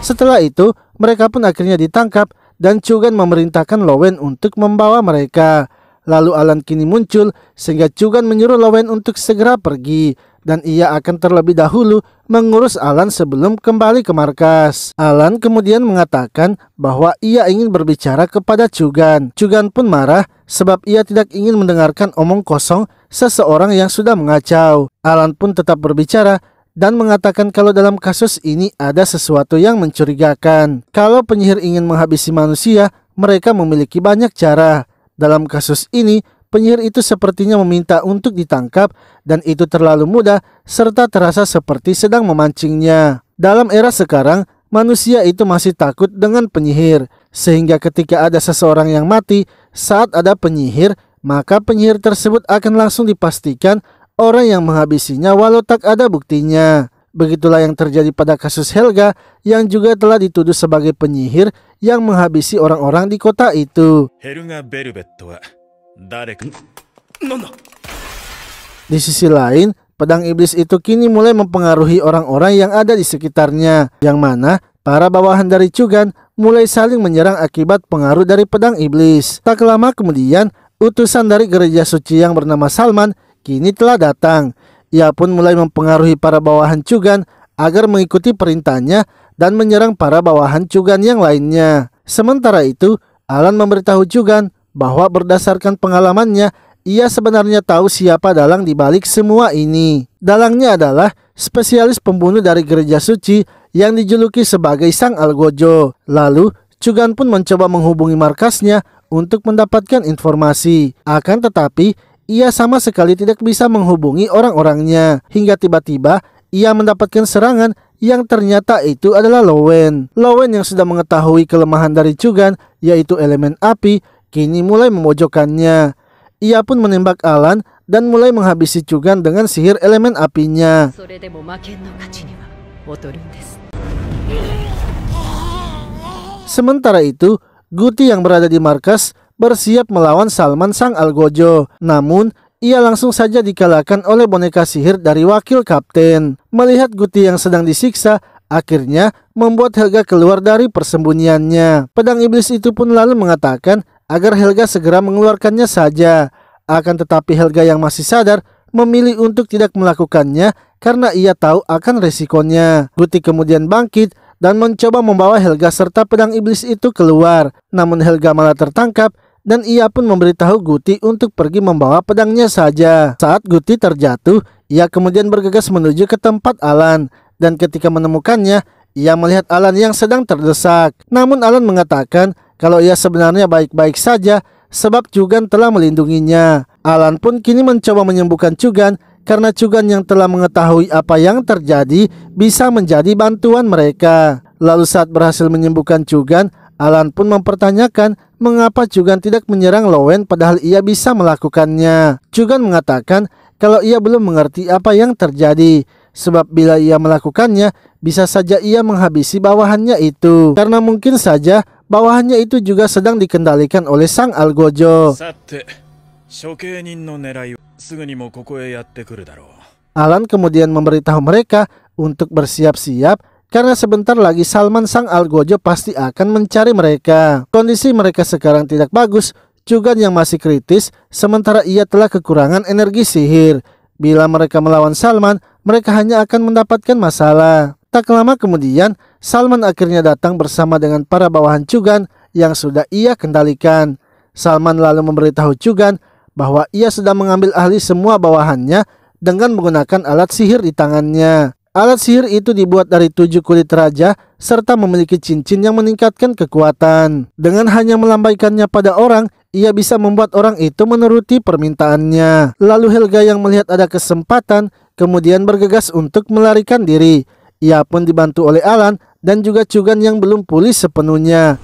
Setelah itu, mereka pun akhirnya ditangkap dan Chugan memerintahkan Lowen untuk membawa mereka. Lalu Alan kini muncul sehingga Chugan menyuruh Lowen untuk segera pergi dan ia akan terlebih dahulu mengurus Alan sebelum kembali ke markas. Alan kemudian mengatakan bahwa ia ingin berbicara kepada Chugan. Chugan pun marah sebab ia tidak ingin mendengarkan omong kosong seseorang yang sudah mengacau. Alan pun tetap berbicara dan mengatakan kalau dalam kasus ini ada sesuatu yang mencurigakan. Kalau penyihir ingin menghabisi manusia, mereka memiliki banyak cara. Dalam kasus ini, penyihir itu sepertinya meminta untuk ditangkap dan itu terlalu mudah serta terasa seperti sedang memancingnya. Dalam era sekarang, manusia itu masih takut dengan penyihir, sehingga ketika ada seseorang yang mati saat ada penyihir, maka penyihir tersebut akan langsung dipastikan orang yang menghabisinya walau tak ada buktinya. Begitulah yang terjadi pada kasus Helga yang juga telah dituduh sebagai penyihir yang menghabisi orang-orang di kota itu. Di sisi lain, pedang iblis itu kini mulai mempengaruhi orang-orang yang ada di sekitarnya, yang mana para bawahan dari Chugan mulai saling menyerang akibat pengaruh dari pedang iblis. Tak lama kemudian, utusan dari gereja suci yang bernama Salman kini telah datang. Ia pun mulai mempengaruhi para bawahan Chugan agar mengikuti perintahnya dan menyerang para bawahan Chugan yang lainnya. Sementara itu, Alan memberitahu Chugan bahwa berdasarkan pengalamannya, ia sebenarnya tahu siapa dalang di balik semua ini. Dalangnya adalah spesialis pembunuh dari gereja suci yang dijuluki sebagai Sang Algojo. Lalu, Chugan pun mencoba menghubungi markasnya untuk mendapatkan informasi. Akan tetapi, ia sama sekali tidak bisa menghubungi orang-orangnya. Hingga tiba-tiba ia mendapatkan serangan yang ternyata itu adalah Lowen. Lowen yang sudah mengetahui kelemahan dari Chugan, yaitu elemen api, kini mulai memojokkannya. Ia pun menembak Alan dan mulai menghabisi Chugan dengan sihir elemen apinya. Sementara itu, Guti yang berada di markas bersiap melawan Salman Sang Algojo. Namun, ia langsung saja dikalahkan oleh boneka sihir dari wakil kapten. Melihat Guti yang sedang disiksa, akhirnya membuat Helga keluar dari persembunyiannya. Pedang iblis itu pun lalu mengatakan agar Helga segera mengeluarkannya saja. Akan tetapi Helga yang masih sadar memilih untuk tidak melakukannya karena ia tahu akan resikonya. Guti kemudian bangkit dan mencoba membawa Helga serta pedang iblis itu keluar. Namun Helga malah tertangkap dan ia pun memberitahu Guti untuk pergi membawa pedangnya saja. Saat Guti terjatuh, ia kemudian bergegas menuju ke tempat Alan. Dan ketika menemukannya, ia melihat Alan yang sedang terdesak. Namun Alan mengatakan kalau ia sebenarnya baik-baik saja sebab Chugan telah melindunginya. Alan pun kini mencoba menyembuhkan Chugan karena Chugan yang telah mengetahui apa yang terjadi bisa menjadi bantuan mereka. Lalu saat berhasil menyembuhkan Chugan, Alan pun mempertanyakan mengapa Chugan tidak menyerang Lowen padahal ia bisa melakukannya. Chugan mengatakan kalau ia belum mengerti apa yang terjadi, sebab bila ia melakukannya bisa saja ia menghabisi bawahannya itu, karena mungkin saja bawahannya itu juga sedang dikendalikan oleh Sang Algojo. Alan kemudian memberitahu mereka untuk bersiap-siap karena sebentar lagi Salman sang algojo pasti akan mencari mereka. Kondisi mereka sekarang tidak bagus, Chugan yang masih kritis, sementara ia telah kekurangan energi sihir. Bila mereka melawan Salman, mereka hanya akan mendapatkan masalah. Tak lama kemudian, Salman akhirnya datang bersama dengan para bawahan Chugan yang sudah ia kendalikan. Salman lalu memberitahu Chugan bahwa ia sudah mengambil alih semua bawahannya dengan menggunakan alat sihir di tangannya. Alat sihir itu dibuat dari 7 kulit raja serta memiliki cincin yang meningkatkan kekuatan. Dengan hanya melambaikannya pada orang, ia bisa membuat orang itu menuruti permintaannya. Lalu Helga yang melihat ada kesempatan kemudian bergegas untuk melarikan diri. Ia pun dibantu oleh Alan dan juga Chugan yang belum pulih sepenuhnya.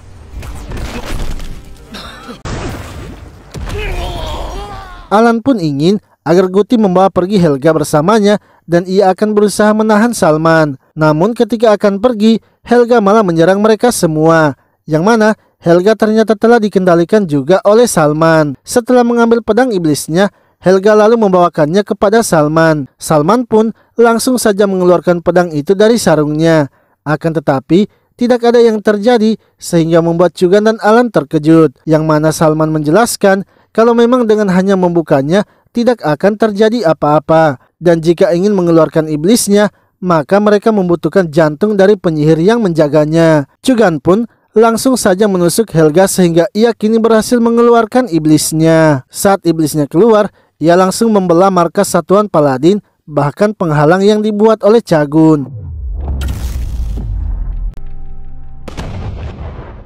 Alan pun ingin agar Guti membawa pergi Helga bersamanya dan ia akan berusaha menahan Salman. Namun ketika akan pergi, Helga malah menyerang mereka semua. Yang mana Helga ternyata telah dikendalikan juga oleh Salman. Setelah mengambil pedang iblisnya, Helga lalu membawakannya kepada Salman. Salman pun langsung saja mengeluarkan pedang itu dari sarungnya. Akan tetapi tidak ada yang terjadi sehingga membuat Chugan dan Alan terkejut. Yang mana Salman menjelaskan kalau memang dengan hanya membukanya tidak akan terjadi apa-apa. Dan jika ingin mengeluarkan iblisnya, maka mereka membutuhkan jantung dari penyihir yang menjaganya. Chugan pun langsung saja menusuk Helga sehingga ia kini berhasil mengeluarkan iblisnya. Saat iblisnya keluar, ia langsung membelah markas satuan Paladin, bahkan penghalang yang dibuat oleh Chagun.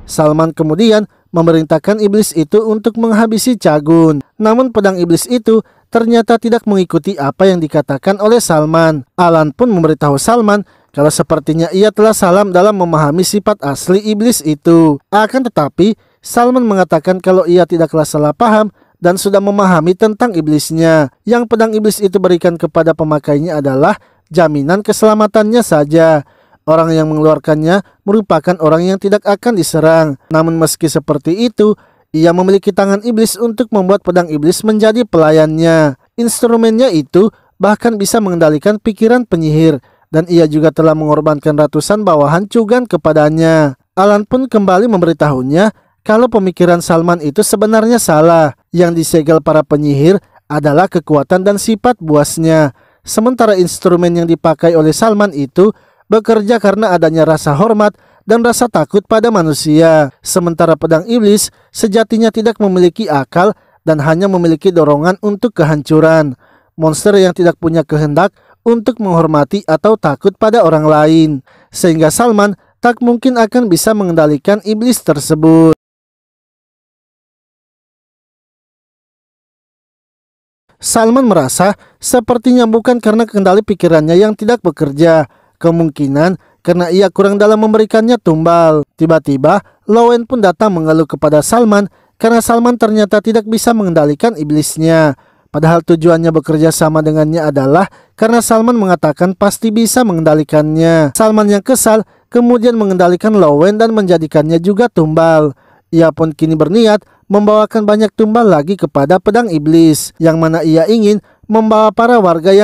Salman kemudian memerintahkan iblis itu untuk menghabisi Chagun. Namun pedang iblis itu ternyata tidak mengikuti apa yang dikatakan oleh Salman. Alan pun memberitahu Salman kalau sepertinya ia telah salah dalam memahami sifat asli iblis itu. Akan tetapi Salman mengatakan kalau ia tidaklah salah paham dan sudah memahami tentang iblisnya. Yang pedang iblis itu berikan kepada pemakainya adalah jaminan keselamatannya saja. Orang yang mengeluarkannya merupakan orang yang tidak akan diserang. Namun meski seperti itu, ia memiliki tangan iblis untuk membuat pedang iblis menjadi pelayannya. Instrumennya itu bahkan bisa mengendalikan pikiran penyihir, dan ia juga telah mengorbankan ratusan bawahan Chugan kepadanya. Alan pun kembali memberitahunya kalau pemikiran Salman itu sebenarnya salah. Yang disegel para penyihir adalah kekuatan dan sifat buasnya. Sementara instrumen yang dipakai oleh Salman itu bekerja karena adanya rasa hormat dan rasa takut pada manusia. Sementara pedang iblis sejatinya tidak memiliki akal dan hanya memiliki dorongan untuk kehancuran. Monster yang tidak punya kehendak untuk menghormati atau takut pada orang lain. Sehingga Salman tak mungkin akan bisa mengendalikan iblis tersebut. Salman merasa sepertinya bukan karena kendali pikirannya yang tidak bekerja. Kemungkinan karena ia kurang dalam memberikannya tumbal. Tiba-tiba Lowen pun datang mengeluh kepada Salman karena Salman ternyata tidak bisa mengendalikan iblisnya. Padahal tujuannya bekerja sama dengannya adalah karena Salman mengatakan pasti bisa mengendalikannya. Salman yang kesal kemudian mengendalikan Lowen dan menjadikannya juga tumbal. Ia pun kini berniat membawakan banyak tumbal lagi kepada pedang iblis, yang mana ia ingin membawa para warga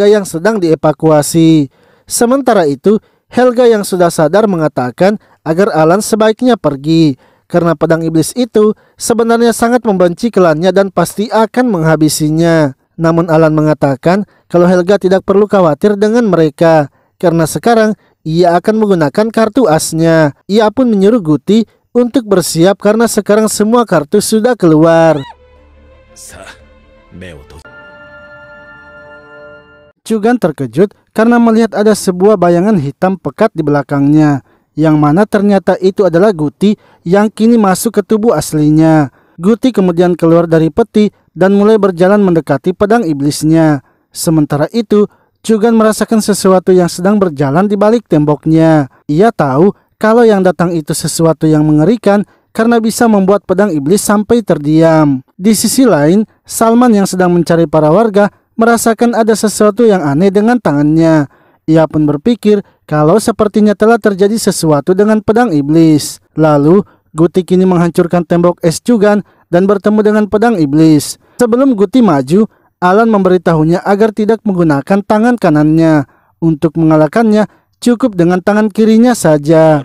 yang sedang dievakuasi. Sementara itu, Helga yang sudah sadar mengatakan agar Alan sebaiknya pergi, karena pedang iblis itu sebenarnya sangat membenci klannya dan pasti akan menghabisinya. Namun Alan mengatakan kalau Helga tidak perlu khawatir dengan mereka, karena sekarang ia akan menggunakan kartu asnya. Ia pun menyuruh Guti untuk bersiap karena sekarang semua kartu sudah keluar. Chugan terkejut karena melihat ada sebuah bayangan hitam pekat di belakangnya, yang mana ternyata itu adalah Guti yang kini masuk ke tubuh aslinya. Guti kemudian keluar dari peti dan mulai berjalan mendekati pedang iblisnya. Sementara itu, Chugan merasakan sesuatu yang sedang berjalan di balik temboknya. Ia tahu kalau yang datang itu sesuatu yang mengerikan karena bisa membuat pedang iblis sampai terdiam. Di sisi lain, Salman yang sedang mencari para warga merasakan ada sesuatu yang aneh dengan tangannya. Ia pun berpikir kalau sepertinya telah terjadi sesuatu dengan pedang iblis. Lalu, Guti kini menghancurkan tembok es Chugan dan bertemu dengan pedang iblis. Sebelum Guti maju, Alan memberitahunya agar tidak menggunakan tangan kanannya. Untuk mengalahkannya, cukup dengan tangan kirinya saja.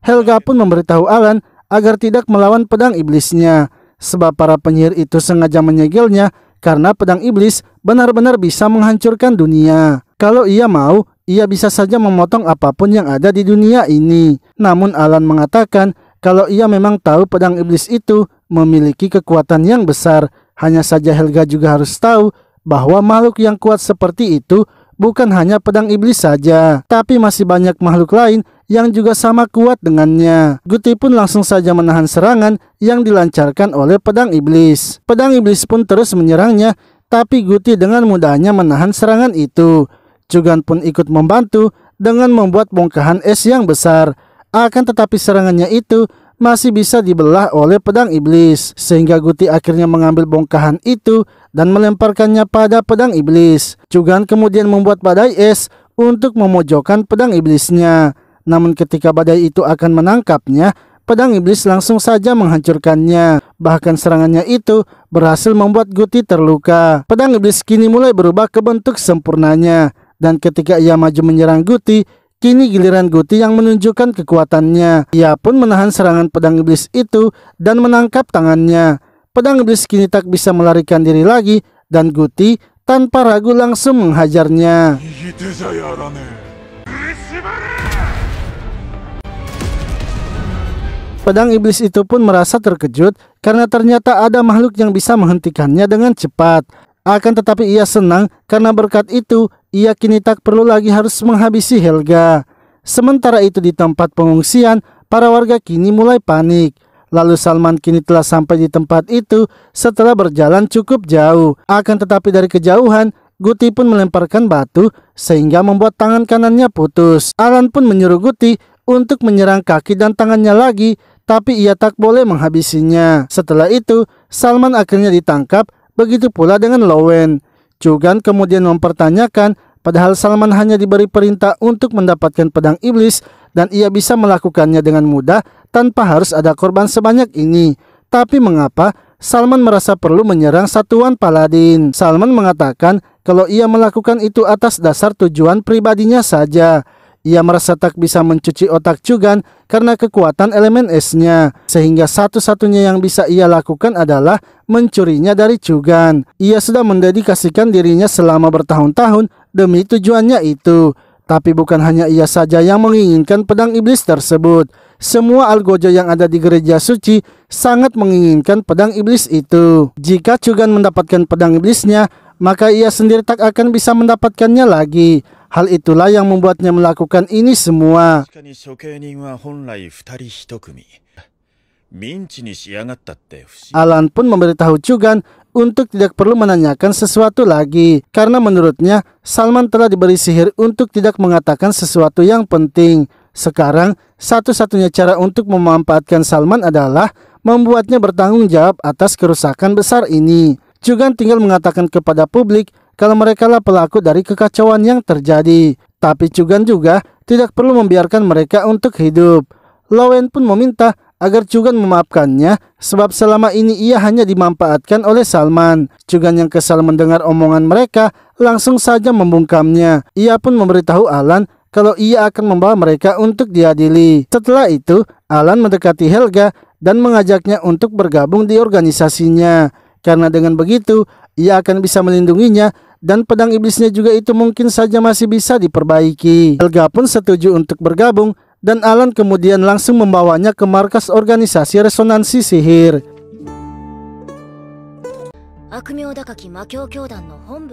Helga pun memberitahu Alan agar tidak melawan pedang iblisnya, sebab para penyihir itu sengaja menyegelnya karena pedang iblis benar-benar bisa menghancurkan dunia. Kalau ia mau, ia bisa saja memotong apapun yang ada di dunia ini. Namun Alan mengatakan kalau ia memang tahu pedang iblis itu memiliki kekuatan yang besar. Hanya saja Helga juga harus tahu bahwa makhluk yang kuat seperti itu bukan hanya pedang iblis saja, tapi masih banyak makhluk lain yang juga sama kuat dengannya. Guti pun langsung saja menahan serangan yang dilancarkan oleh pedang iblis. Pedang iblis pun terus menyerangnya, tapi Guti dengan mudahnya menahan serangan itu. Chugan pun ikut membantu dengan membuat bongkahan es yang besar. Akan tetapi serangannya itu masih bisa dibelah oleh pedang iblis, sehingga Guti akhirnya mengambil bongkahan itu dan melemparkannya pada pedang iblis. Chugan kemudian membuat badai es untuk memojokkan pedang iblisnya. Namun ketika badai itu akan menangkapnya, pedang iblis langsung saja menghancurkannya. Bahkan serangannya itu berhasil membuat Guti terluka. Pedang iblis kini mulai berubah ke bentuk sempurnanya, dan ketika ia maju menyerang Guti, kini giliran Guti yang menunjukkan kekuatannya. Ia pun menahan serangan pedang iblis itu dan menangkap tangannya. Pedang iblis kini tak bisa melarikan diri lagi, dan Guti tanpa ragu langsung menghajarnya. Pedang iblis itu pun merasa terkejut karena ternyata ada makhluk yang bisa menghentikannya dengan cepat. Akan tetapi ia senang karena berkat itu ia kini tak perlu lagi harus menghabisi Helga. Sementara itu di tempat pengungsian, para warga kini mulai panik. Lalu Salman kini telah sampai di tempat itu setelah berjalan cukup jauh. Akan tetapi dari kejauhan, Guti pun melemparkan batu sehingga membuat tangan kanannya putus. Alan pun menyuruh Guti untuk menyerang kaki dan tangannya lagi, tapi ia tak boleh menghabisinya. Setelah itu, Salman akhirnya ditangkap. Begitu pula dengan Lowen. Chugan kemudian mempertanyakan, padahal Salman hanya diberi perintah untuk mendapatkan pedang iblis dan ia bisa melakukannya dengan mudah tanpa harus ada korban sebanyak ini. Tapi mengapa Salman merasa perlu menyerang satuan Paladin? Salman mengatakan kalau ia melakukan itu atas dasar tujuan pribadinya saja. Ia merasa tak bisa mencuci otak Chugan karena kekuatan elemen esnya, sehingga satu-satunya yang bisa ia lakukan adalah mencurinya dari Chugan. Ia sudah mendedikasikan dirinya selama bertahun-tahun demi tujuannya itu. Tapi bukan hanya ia saja yang menginginkan pedang iblis tersebut. Semua algojo yang ada di gereja suci sangat menginginkan pedang iblis itu. Jika Chugan mendapatkan pedang iblisnya, maka ia sendiri tak akan bisa mendapatkannya lagi. Hal itulah yang membuatnya melakukan ini semua. Alan pun memberitahu Chugan untuk tidak perlu menanyakan sesuatu lagi, karena menurutnya Salman telah diberi sihir untuk tidak mengatakan sesuatu yang penting. Sekarang satu-satunya cara untuk memanfaatkan Salman adalah membuatnya bertanggung jawab atas kerusakan besar ini. Chugan tinggal mengatakan kepada publik kalau mereka lah pelaku dari kekacauan yang terjadi. Tapi Chugan juga tidak perlu membiarkan mereka untuk hidup. Lowen pun meminta agar Chugan memaafkannya, sebab selama ini ia hanya dimanfaatkan oleh Salman. Chugan yang kesal mendengar omongan mereka langsung saja membungkamnya. Ia pun memberitahu Alan kalau ia akan membawa mereka untuk diadili. Setelah itu, Alan mendekati Helga dan mengajaknya untuk bergabung di organisasinya. Karena dengan begitu, ia akan bisa melindunginya dan pedang iblisnya juga itu mungkin saja masih bisa diperbaiki. Helga pun setuju untuk bergabung dan Alan kemudian langsung membawanya ke markas organisasi resonansi sihir.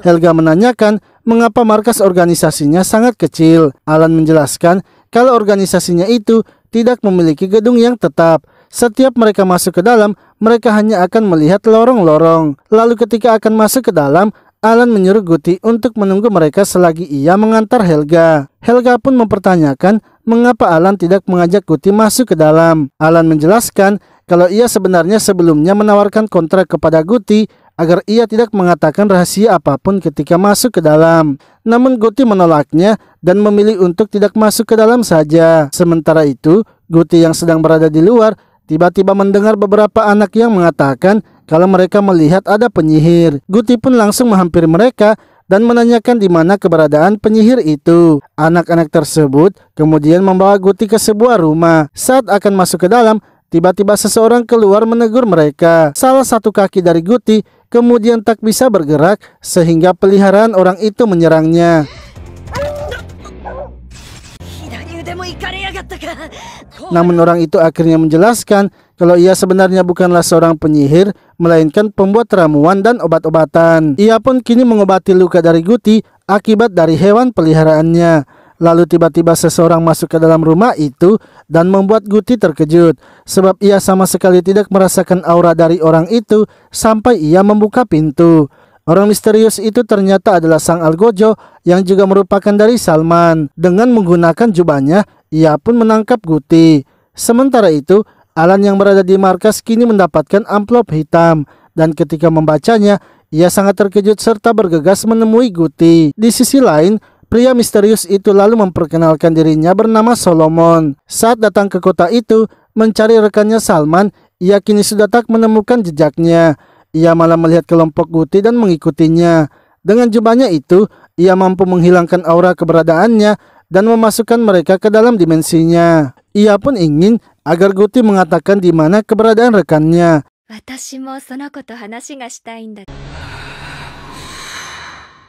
Helga menanyakan mengapa markas organisasinya sangat kecil. Alan menjelaskan kalau organisasinya itu tidak memiliki gedung yang tetap. Setiap mereka masuk ke dalam, mereka hanya akan melihat lorong-lorong. Lalu ketika akan masuk ke dalam, Alan menyuruh Guti untuk menunggu mereka selagi ia mengantar Helga. Helga pun mempertanyakan mengapa Alan tidak mengajak Guti masuk ke dalam. Alan menjelaskan kalau ia sebenarnya sebelumnya menawarkan kontrak kepada Guti agar ia tidak mengatakan rahasia apapun ketika masuk ke dalam. Namun Guti menolaknya dan memilih untuk tidak masuk ke dalam saja. Sementara itu, Guti yang sedang berada di luar tiba-tiba mendengar beberapa anak yang mengatakan kalau mereka melihat ada penyihir. Guti pun langsung menghampiri mereka dan menanyakan di mana keberadaan penyihir itu. Anak-anak tersebut kemudian membawa Guti ke sebuah rumah. Saat akan masuk ke dalam, tiba-tiba seseorang keluar menegur mereka. Salah satu kaki dari Guti kemudian tak bisa bergerak sehingga peliharaan orang itu menyerangnya. Namun orang itu akhirnya menjelaskan kalau ia sebenarnya bukanlah seorang penyihir, melainkan pembuat ramuan dan obat-obatan. Ia pun kini mengobati luka dari Guti akibat dari hewan peliharaannya. Lalu tiba-tiba seseorang masuk ke dalam rumah itu dan membuat Guti terkejut, sebab ia sama sekali tidak merasakan aura dari orang itu sampai ia membuka pintu. Orang misterius itu ternyata adalah Sang Algojo yang juga merupakan dari Salman. Dengan menggunakan jubahnya, ia pun menangkap Guti. Sementara itu, Alan yang berada di markas kini mendapatkan amplop hitam. Dan ketika membacanya, ia sangat terkejut serta bergegas menemui Guti. Di sisi lain, pria misterius itu lalu memperkenalkan dirinya bernama Solomon. Saat datang ke kota itu, mencari rekannya Salman, ia kini sudah tak menemukan jejaknya. Ia malah melihat kelompok Guti dan mengikutinya. Dengan jubahnya itu, ia mampu menghilangkan aura keberadaannya dan memasukkan mereka ke dalam dimensinya. Ia pun ingin agar Guti mengatakan di mana keberadaan rekannya.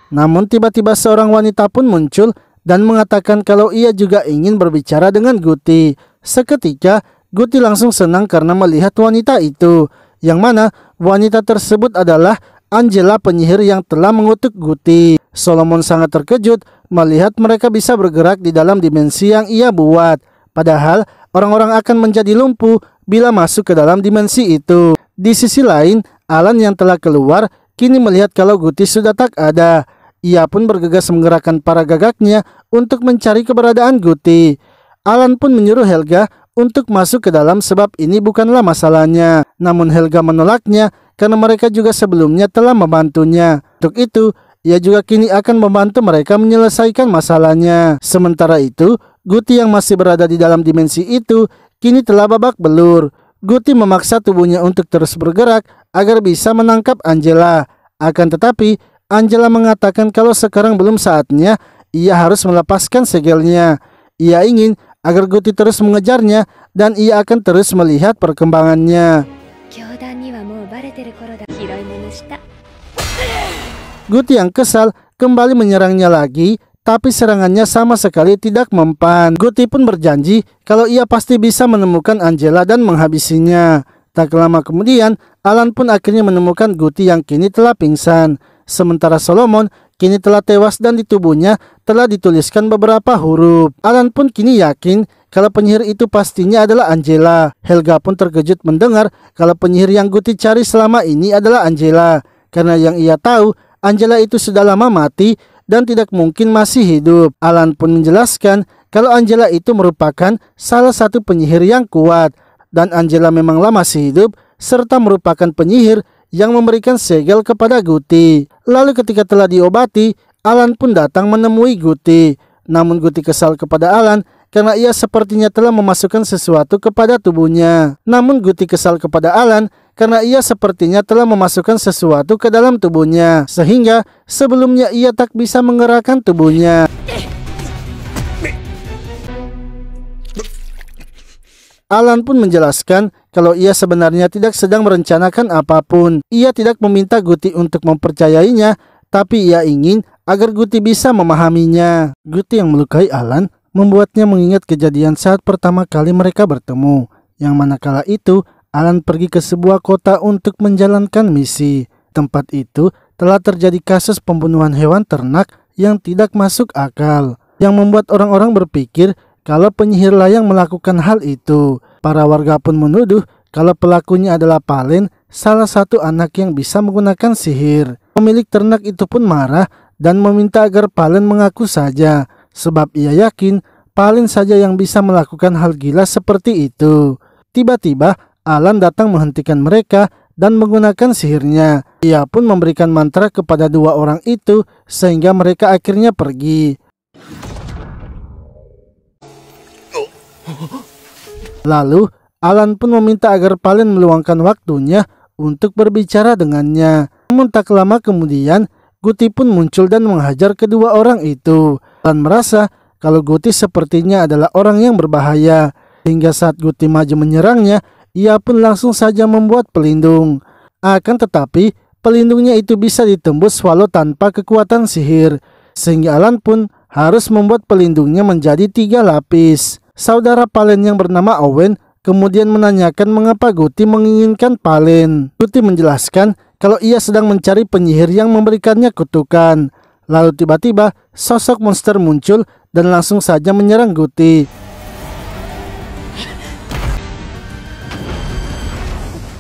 Namun tiba-tiba seorang wanita pun muncul dan mengatakan kalau ia juga ingin berbicara dengan Guti. Seketika, Guti langsung senang karena melihat wanita itu, yang mana wanita tersebut adalah Angela, penyihir yang telah mengutuk Guti. Solomon sangat terkejut melihat mereka bisa bergerak di dalam dimensi yang ia buat. Padahal orang-orang akan menjadi lumpuh bila masuk ke dalam dimensi itu. Di sisi lain, Alan yang telah keluar kini melihat kalau Guti sudah tak ada. Ia pun bergegas menggerakkan para gagaknya untuk mencari keberadaan Guti. Alan pun menyuruh Helga untuk masuk ke dalam sebab ini bukanlah masalahnya. Namun Helga menolaknya karena mereka juga sebelumnya telah membantunya. Untuk itu, ia juga kini akan membantu mereka menyelesaikan masalahnya. Sementara itu, Guti yang masih berada di dalam dimensi itu kini telah babak belur. Guti memaksa tubuhnya untuk terus bergerak agar bisa menangkap Angela. Akan tetapi, Angela mengatakan kalau sekarang belum saatnya, ia harus melepaskan segelnya. Ia ingin agar Guti terus mengejarnya dan ia akan terus melihat perkembangannya. Guti yang kesal kembali menyerangnya lagi, tapi serangannya sama sekali tidak mempan. Guti pun berjanji kalau ia pasti bisa menemukan Angela dan menghabisinya. Tak lama kemudian, Alan pun akhirnya menemukan Guti yang kini telah pingsan. Sementara Solomon kini telah tewas dan di tubuhnya telah dituliskan beberapa huruf. Alan pun kini yakin kalau penyihir itu pastinya adalah Angela. Helga pun terkejut mendengar kalau penyihir yang Guti cari selama ini adalah Angela. Karena yang ia tahu, Angela itu sudah lama mati dan tidak mungkin masih hidup. Alan pun menjelaskan kalau Angela itu merupakan salah satu penyihir yang kuat. Dan Angela memanglah masih hidup serta merupakan penyihir yang memberikan segel kepada Guti. Lalu ketika telah diobati, Alan pun datang menemui Guti. Namun Guti kesal kepada Alan karena ia sepertinya telah memasukkan sesuatu kepada tubuhnya. Namun Guti kesal kepada Alan karena ia sepertinya telah memasukkan sesuatu ke dalam tubuhnya, sehingga sebelumnya ia tak bisa menggerakkan tubuhnya. Alan pun menjelaskan kalau ia sebenarnya tidak sedang merencanakan apapun. Ia tidak meminta Guti untuk mempercayainya, tapi ia ingin agar Guti bisa memahaminya. Guti yang melukai Alan membuatnya mengingat kejadian saat pertama kali mereka bertemu, yang mana kala itu Alan pergi ke sebuah kota untuk menjalankan misi. Tempat itu telah terjadi kasus pembunuhan hewan ternak yang tidak masuk akal, yang membuat orang-orang berpikir kalau penyihirlah yang melakukan hal itu. Para warga pun menuduh kalau pelakunya adalah Palen, salah satu anak yang bisa menggunakan sihir. Pemilik ternak itu pun marah dan meminta agar Palen mengaku saja, sebab ia yakin Palen saja yang bisa melakukan hal gila seperti itu. Tiba-tiba Alan datang menghentikan mereka dan menggunakan sihirnya. Ia pun memberikan mantra kepada dua orang itu sehingga mereka akhirnya pergi. Lalu Alan pun meminta agar Palen meluangkan waktunya untuk berbicara dengannya. Namun tak lama kemudian, Guti pun muncul dan menghajar kedua orang itu. Alan merasa kalau Guti sepertinya adalah orang yang berbahaya. Hingga saat Guti maju menyerangnya, ia pun langsung saja membuat pelindung. Akan tetapi, pelindungnya itu bisa ditembus walau tanpa kekuatan sihir. Sehingga Alan pun harus membuat pelindungnya menjadi 3 lapis. Saudara Palen yang bernama Owen kemudian menanyakan mengapa Guti menginginkan Palen. Guti menjelaskan kalau ia sedang mencari penyihir yang memberikannya kutukan. Lalu tiba-tiba sosok monster muncul dan langsung saja menyerang Guti.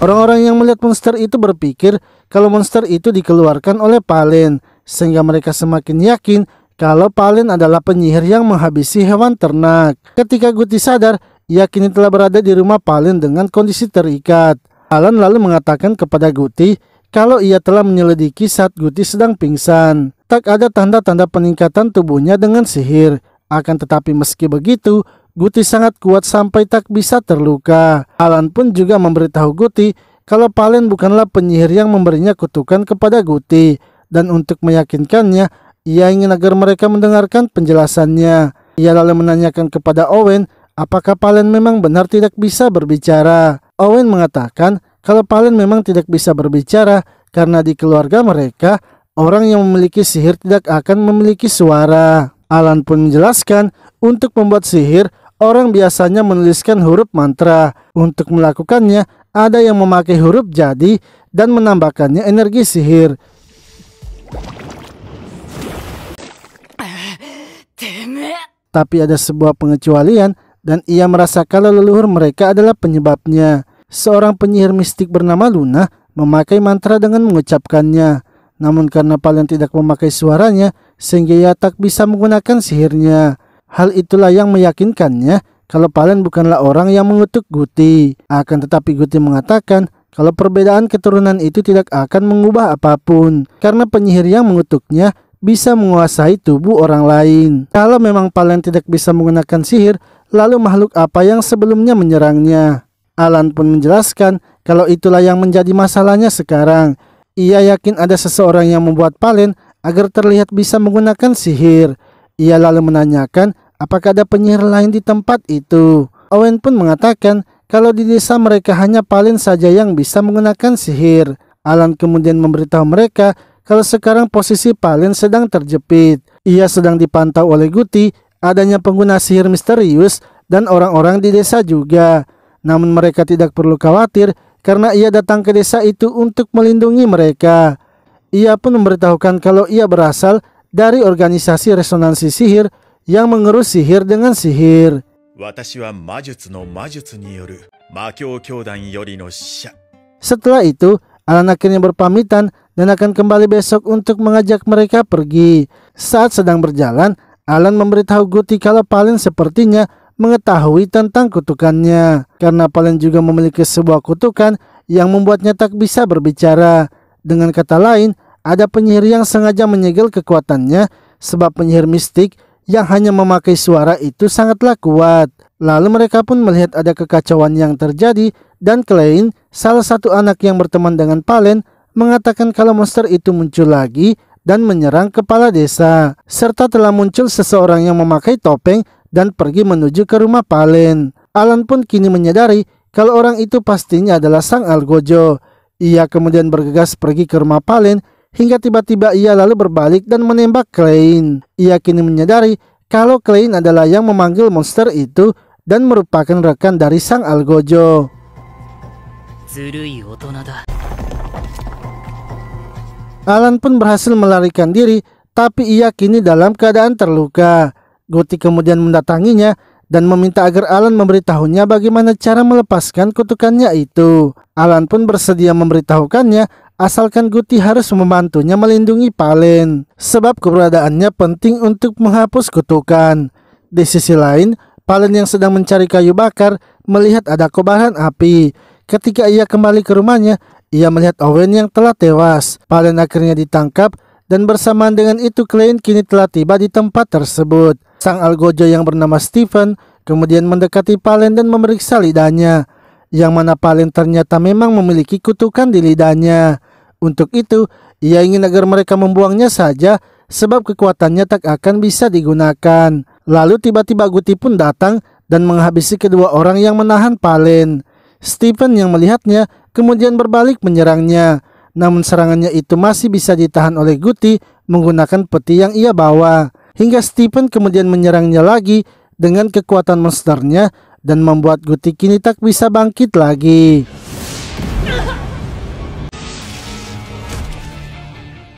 Orang-orang yang melihat monster itu berpikir kalau monster itu dikeluarkan oleh Palen, sehingga mereka semakin yakin kalau Palen adalah penyihir yang menghabisi hewan ternak. Ketika Guti sadar, ia kini telah berada di rumah Palen dengan kondisi terikat. Alan lalu mengatakan kepada Guti kalau ia telah menyelidiki saat Guti sedang pingsan. Tak ada tanda-tanda peningkatan tubuhnya dengan sihir. Akan tetapi meski begitu, Guti sangat kuat sampai tak bisa terluka. Alan pun juga memberitahu Guti kalau Palen bukanlah penyihir yang memberinya kutukan kepada Guti. Dan untuk meyakinkannya, ia ingin agar mereka mendengarkan penjelasannya. Ia lalu menanyakan kepada Owen apakah Palen memang benar tidak bisa berbicara. Owen mengatakan kalau Palen memang tidak bisa berbicara karena di keluarga mereka, orang yang memiliki sihir tidak akan memiliki suara. Alan pun menjelaskan untuk membuat sihir, orang biasanya menuliskan huruf mantra. Untuk melakukannya, ada yang memakai huruf jadi dan menambahkannya energi sihir. Tapi ada sebuah pengecualian dan ia merasa kalau leluhur mereka adalah penyebabnya. Seorang penyihir mistik bernama Luna memakai mantra dengan mengucapkannya. Namun karena Palen tidak memakai suaranya, sehingga ia tak bisa menggunakan sihirnya. Hal itulah yang meyakinkannya kalau Palen bukanlah orang yang mengutuk Guti. Akan tetapi Guti mengatakan kalau perbedaan keturunan itu tidak akan mengubah apapun, karena penyihir yang mengutuknya bisa menguasai tubuh orang lain. Kalau memang Palen tidak bisa menggunakan sihir, lalu makhluk apa yang sebelumnya menyerangnya? Alan pun menjelaskan kalau itulah yang menjadi masalahnya sekarang. Ia yakin ada seseorang yang membuat Palen agar terlihat bisa menggunakan sihir. Ia lalu menanyakan apakah ada penyihir lain di tempat itu. Owen pun mengatakan kalau di desa mereka hanya Palen saja yang bisa menggunakan sihir. Alan kemudian memberitahu mereka kalau sekarang posisi Palen sedang terjepit. Ia sedang dipantau oleh Guti, adanya pengguna sihir misterius dan orang-orang di desa juga. Namun mereka tidak perlu khawatir karena ia datang ke desa itu untuk melindungi mereka. Ia pun memberitahukan kalau ia berasal dari organisasi resonansi sihir yang mengurus sihir dengan sihir. Setelah itu, Alan akhirnya berpamitan dan akan kembali besok untuk mengajak mereka pergi. Saat sedang berjalan, Alan memberitahu Guti kalau Palen sepertinya mengetahui tentang kutukannya. Karena Palen juga memiliki sebuah kutukan yang membuatnya tak bisa berbicara. Dengan kata lain, ada penyihir yang sengaja menyegel kekuatannya, sebab penyihir mistik yang hanya memakai suara itu sangatlah kuat. Lalu mereka pun melihat ada kekacauan yang terjadi dan Klein, salah satu anak yang berteman dengan Palen, mengatakan kalau monster itu muncul lagi dan menyerang kepala desa. Serta telah muncul seseorang yang memakai topeng dan pergi menuju ke rumah Palen. Alan pun kini menyadari kalau orang itu pastinya adalah sang Algojo. Ia kemudian bergegas pergi ke rumah Palen hingga tiba-tiba ia lalu berbalik dan menembak Klein. Ia kini menyadari kalau Klein adalah yang memanggil monster itu dan merupakan rekan dari sang Algojo. Alan pun berhasil melarikan diri, tapi ia kini dalam keadaan terluka. Guti kemudian mendatanginya dan meminta agar Alan memberitahunya bagaimana cara melepaskan kutukannya itu. Alan pun bersedia memberitahukannya asalkan Guti harus membantunya melindungi Palen, sebab keberadaannya penting untuk menghapus kutukan. Di sisi lain, Palen yang sedang mencari kayu bakar melihat ada kobaran api. Ketika ia kembali ke rumahnya, ia melihat Owen yang telah tewas. Palen akhirnya ditangkap dan bersamaan dengan itu Klein kini telah tiba di tempat tersebut. Sang Algojo yang bernama Stephen kemudian mendekati Palen dan memeriksa lidahnya. yang mana Palen ternyata memang memiliki kutukan di lidahnya. Untuk itu, ia ingin agar mereka membuangnya saja sebab kekuatannya tak akan bisa digunakan. Lalu tiba-tiba Guti pun datang dan menghabisi kedua orang yang menahan Palen. Stephen yang melihatnya kemudian berbalik menyerangnya. Namun serangannya itu masih bisa ditahan oleh Guti menggunakan peti yang ia bawa. Hingga Stephen kemudian menyerangnya lagi dengan kekuatan monsternya dan membuat Guti kini tak bisa bangkit lagi.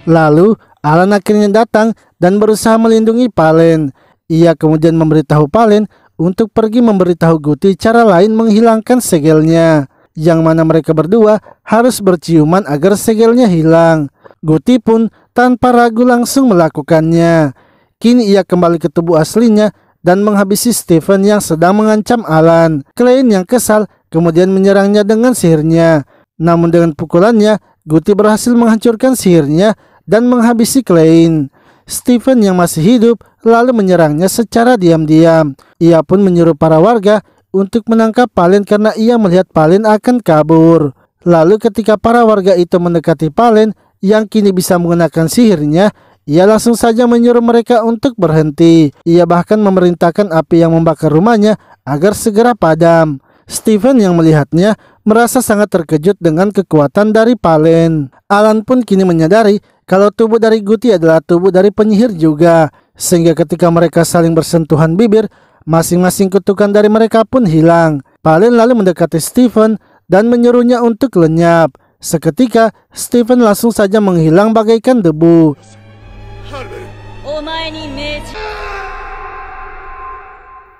Lalu Alan akhirnya datang dan berusaha melindungi Palen. Ia kemudian memberitahu Palen untuk pergi memberitahu Guti cara lain menghilangkan segelnya, yang mana mereka berdua harus berciuman agar segelnya hilang. Guti pun tanpa ragu langsung melakukannya. Kini ia kembali ke tubuh aslinya dan menghabisi Stephen yang sedang mengancam Alan. Klein yang kesal kemudian menyerangnya dengan sihirnya. Namun dengan pukulannya, Guti berhasil menghancurkan sihirnya dan menghabisi Klein. Stephen yang masih hidup lalu menyerangnya secara diam-diam. Ia pun menyuruh para warga untuk menangkap Palen karena ia melihat Palen akan kabur. Lalu ketika para warga itu mendekati Palen yang kini bisa menggunakan sihirnya, ia langsung saja menyuruh mereka untuk berhenti. Ia bahkan memerintahkan api yang membakar rumahnya agar segera padam. Stephen yang melihatnya merasa sangat terkejut dengan kekuatan dari Palen. Alan pun kini menyadari kalau tubuh dari Guti adalah tubuh dari penyihir juga. Sehingga ketika mereka saling bersentuhan bibir, masing-masing kutukan dari mereka pun hilang. Palen lalu mendekati Stephen dan menyuruhnya untuk lenyap. Seketika Stephen langsung saja menghilang bagaikan debu.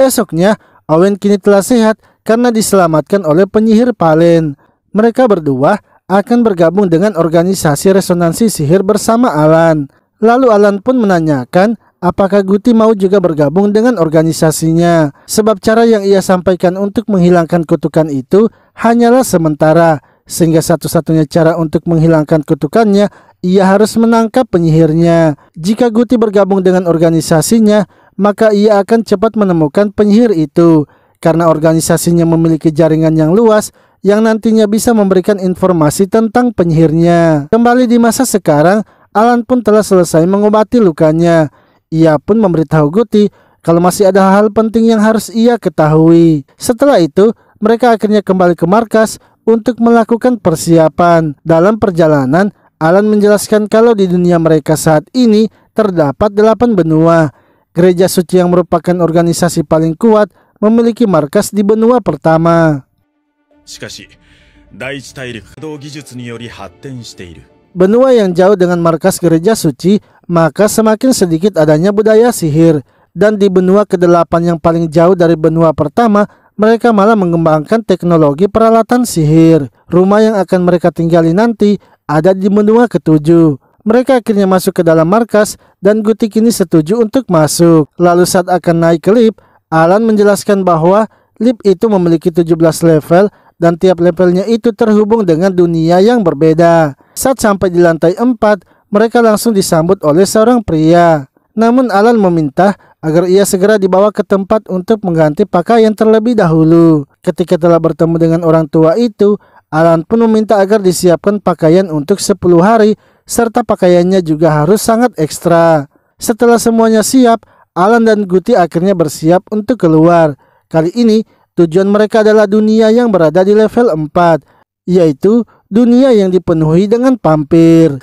Esoknya, Owen kini telah sehat karena diselamatkan oleh penyihir Palen. Mereka berdua akan bergabung dengan organisasi resonansi sihir bersama Alan. Lalu Alan pun menanyakan apakah Guti mau juga bergabung dengan organisasinya. Sebab cara yang ia sampaikan untuk menghilangkan kutukan itu hanyalah sementara. Sehingga satu-satunya cara untuk menghilangkan kutukannya, ia harus menangkap penyihirnya. Jika Guti bergabung dengan organisasinya, maka ia akan cepat menemukan penyihir itu. Karena organisasinya memiliki jaringan yang luas yang nantinya bisa memberikan informasi tentang penyihirnya. Kembali di masa sekarang, Alan pun telah selesai mengobati lukanya. Ia pun memberitahu Guti kalau masih ada hal penting yang harus ia ketahui. Setelah itu, mereka akhirnya kembali ke markas untuk melakukan persiapan. Dalam perjalanan, Alan menjelaskan kalau di dunia mereka saat ini terdapat 8 benua. Gereja Suci yang merupakan organisasi paling kuat memiliki markas di benua pertama. Benua yang jauh dengan markas Gereja Suci, maka semakin sedikit adanya budaya sihir. Dan di benua ke-8 yang paling jauh dari benua pertama, mereka malah mengembangkan teknologi peralatan sihir. Rumah yang akan mereka tinggali nanti ada di benua ke-7. Mereka akhirnya masuk ke dalam markas dan Guti kini setuju untuk masuk. Lalu saat akan naik ke lift, Alan menjelaskan bahwa lift itu memiliki 17 level dan tiap levelnya itu terhubung dengan dunia yang berbeda. Saat sampai di lantai 4, mereka langsung disambut oleh seorang pria. Namun Alan meminta agar ia segera dibawa ke tempat untuk mengganti pakaian terlebih dahulu. Ketika telah bertemu dengan orang tua itu, Alan pun meminta agar disiapkan pakaian untuk 10 hari, serta pakaiannya juga harus sangat ekstra. Setelah semuanya siap, Alan dan Guti akhirnya bersiap untuk keluar. Kali ini, tujuan mereka adalah dunia yang berada di level 4, yaitu dunia yang dipenuhi dengan vampir.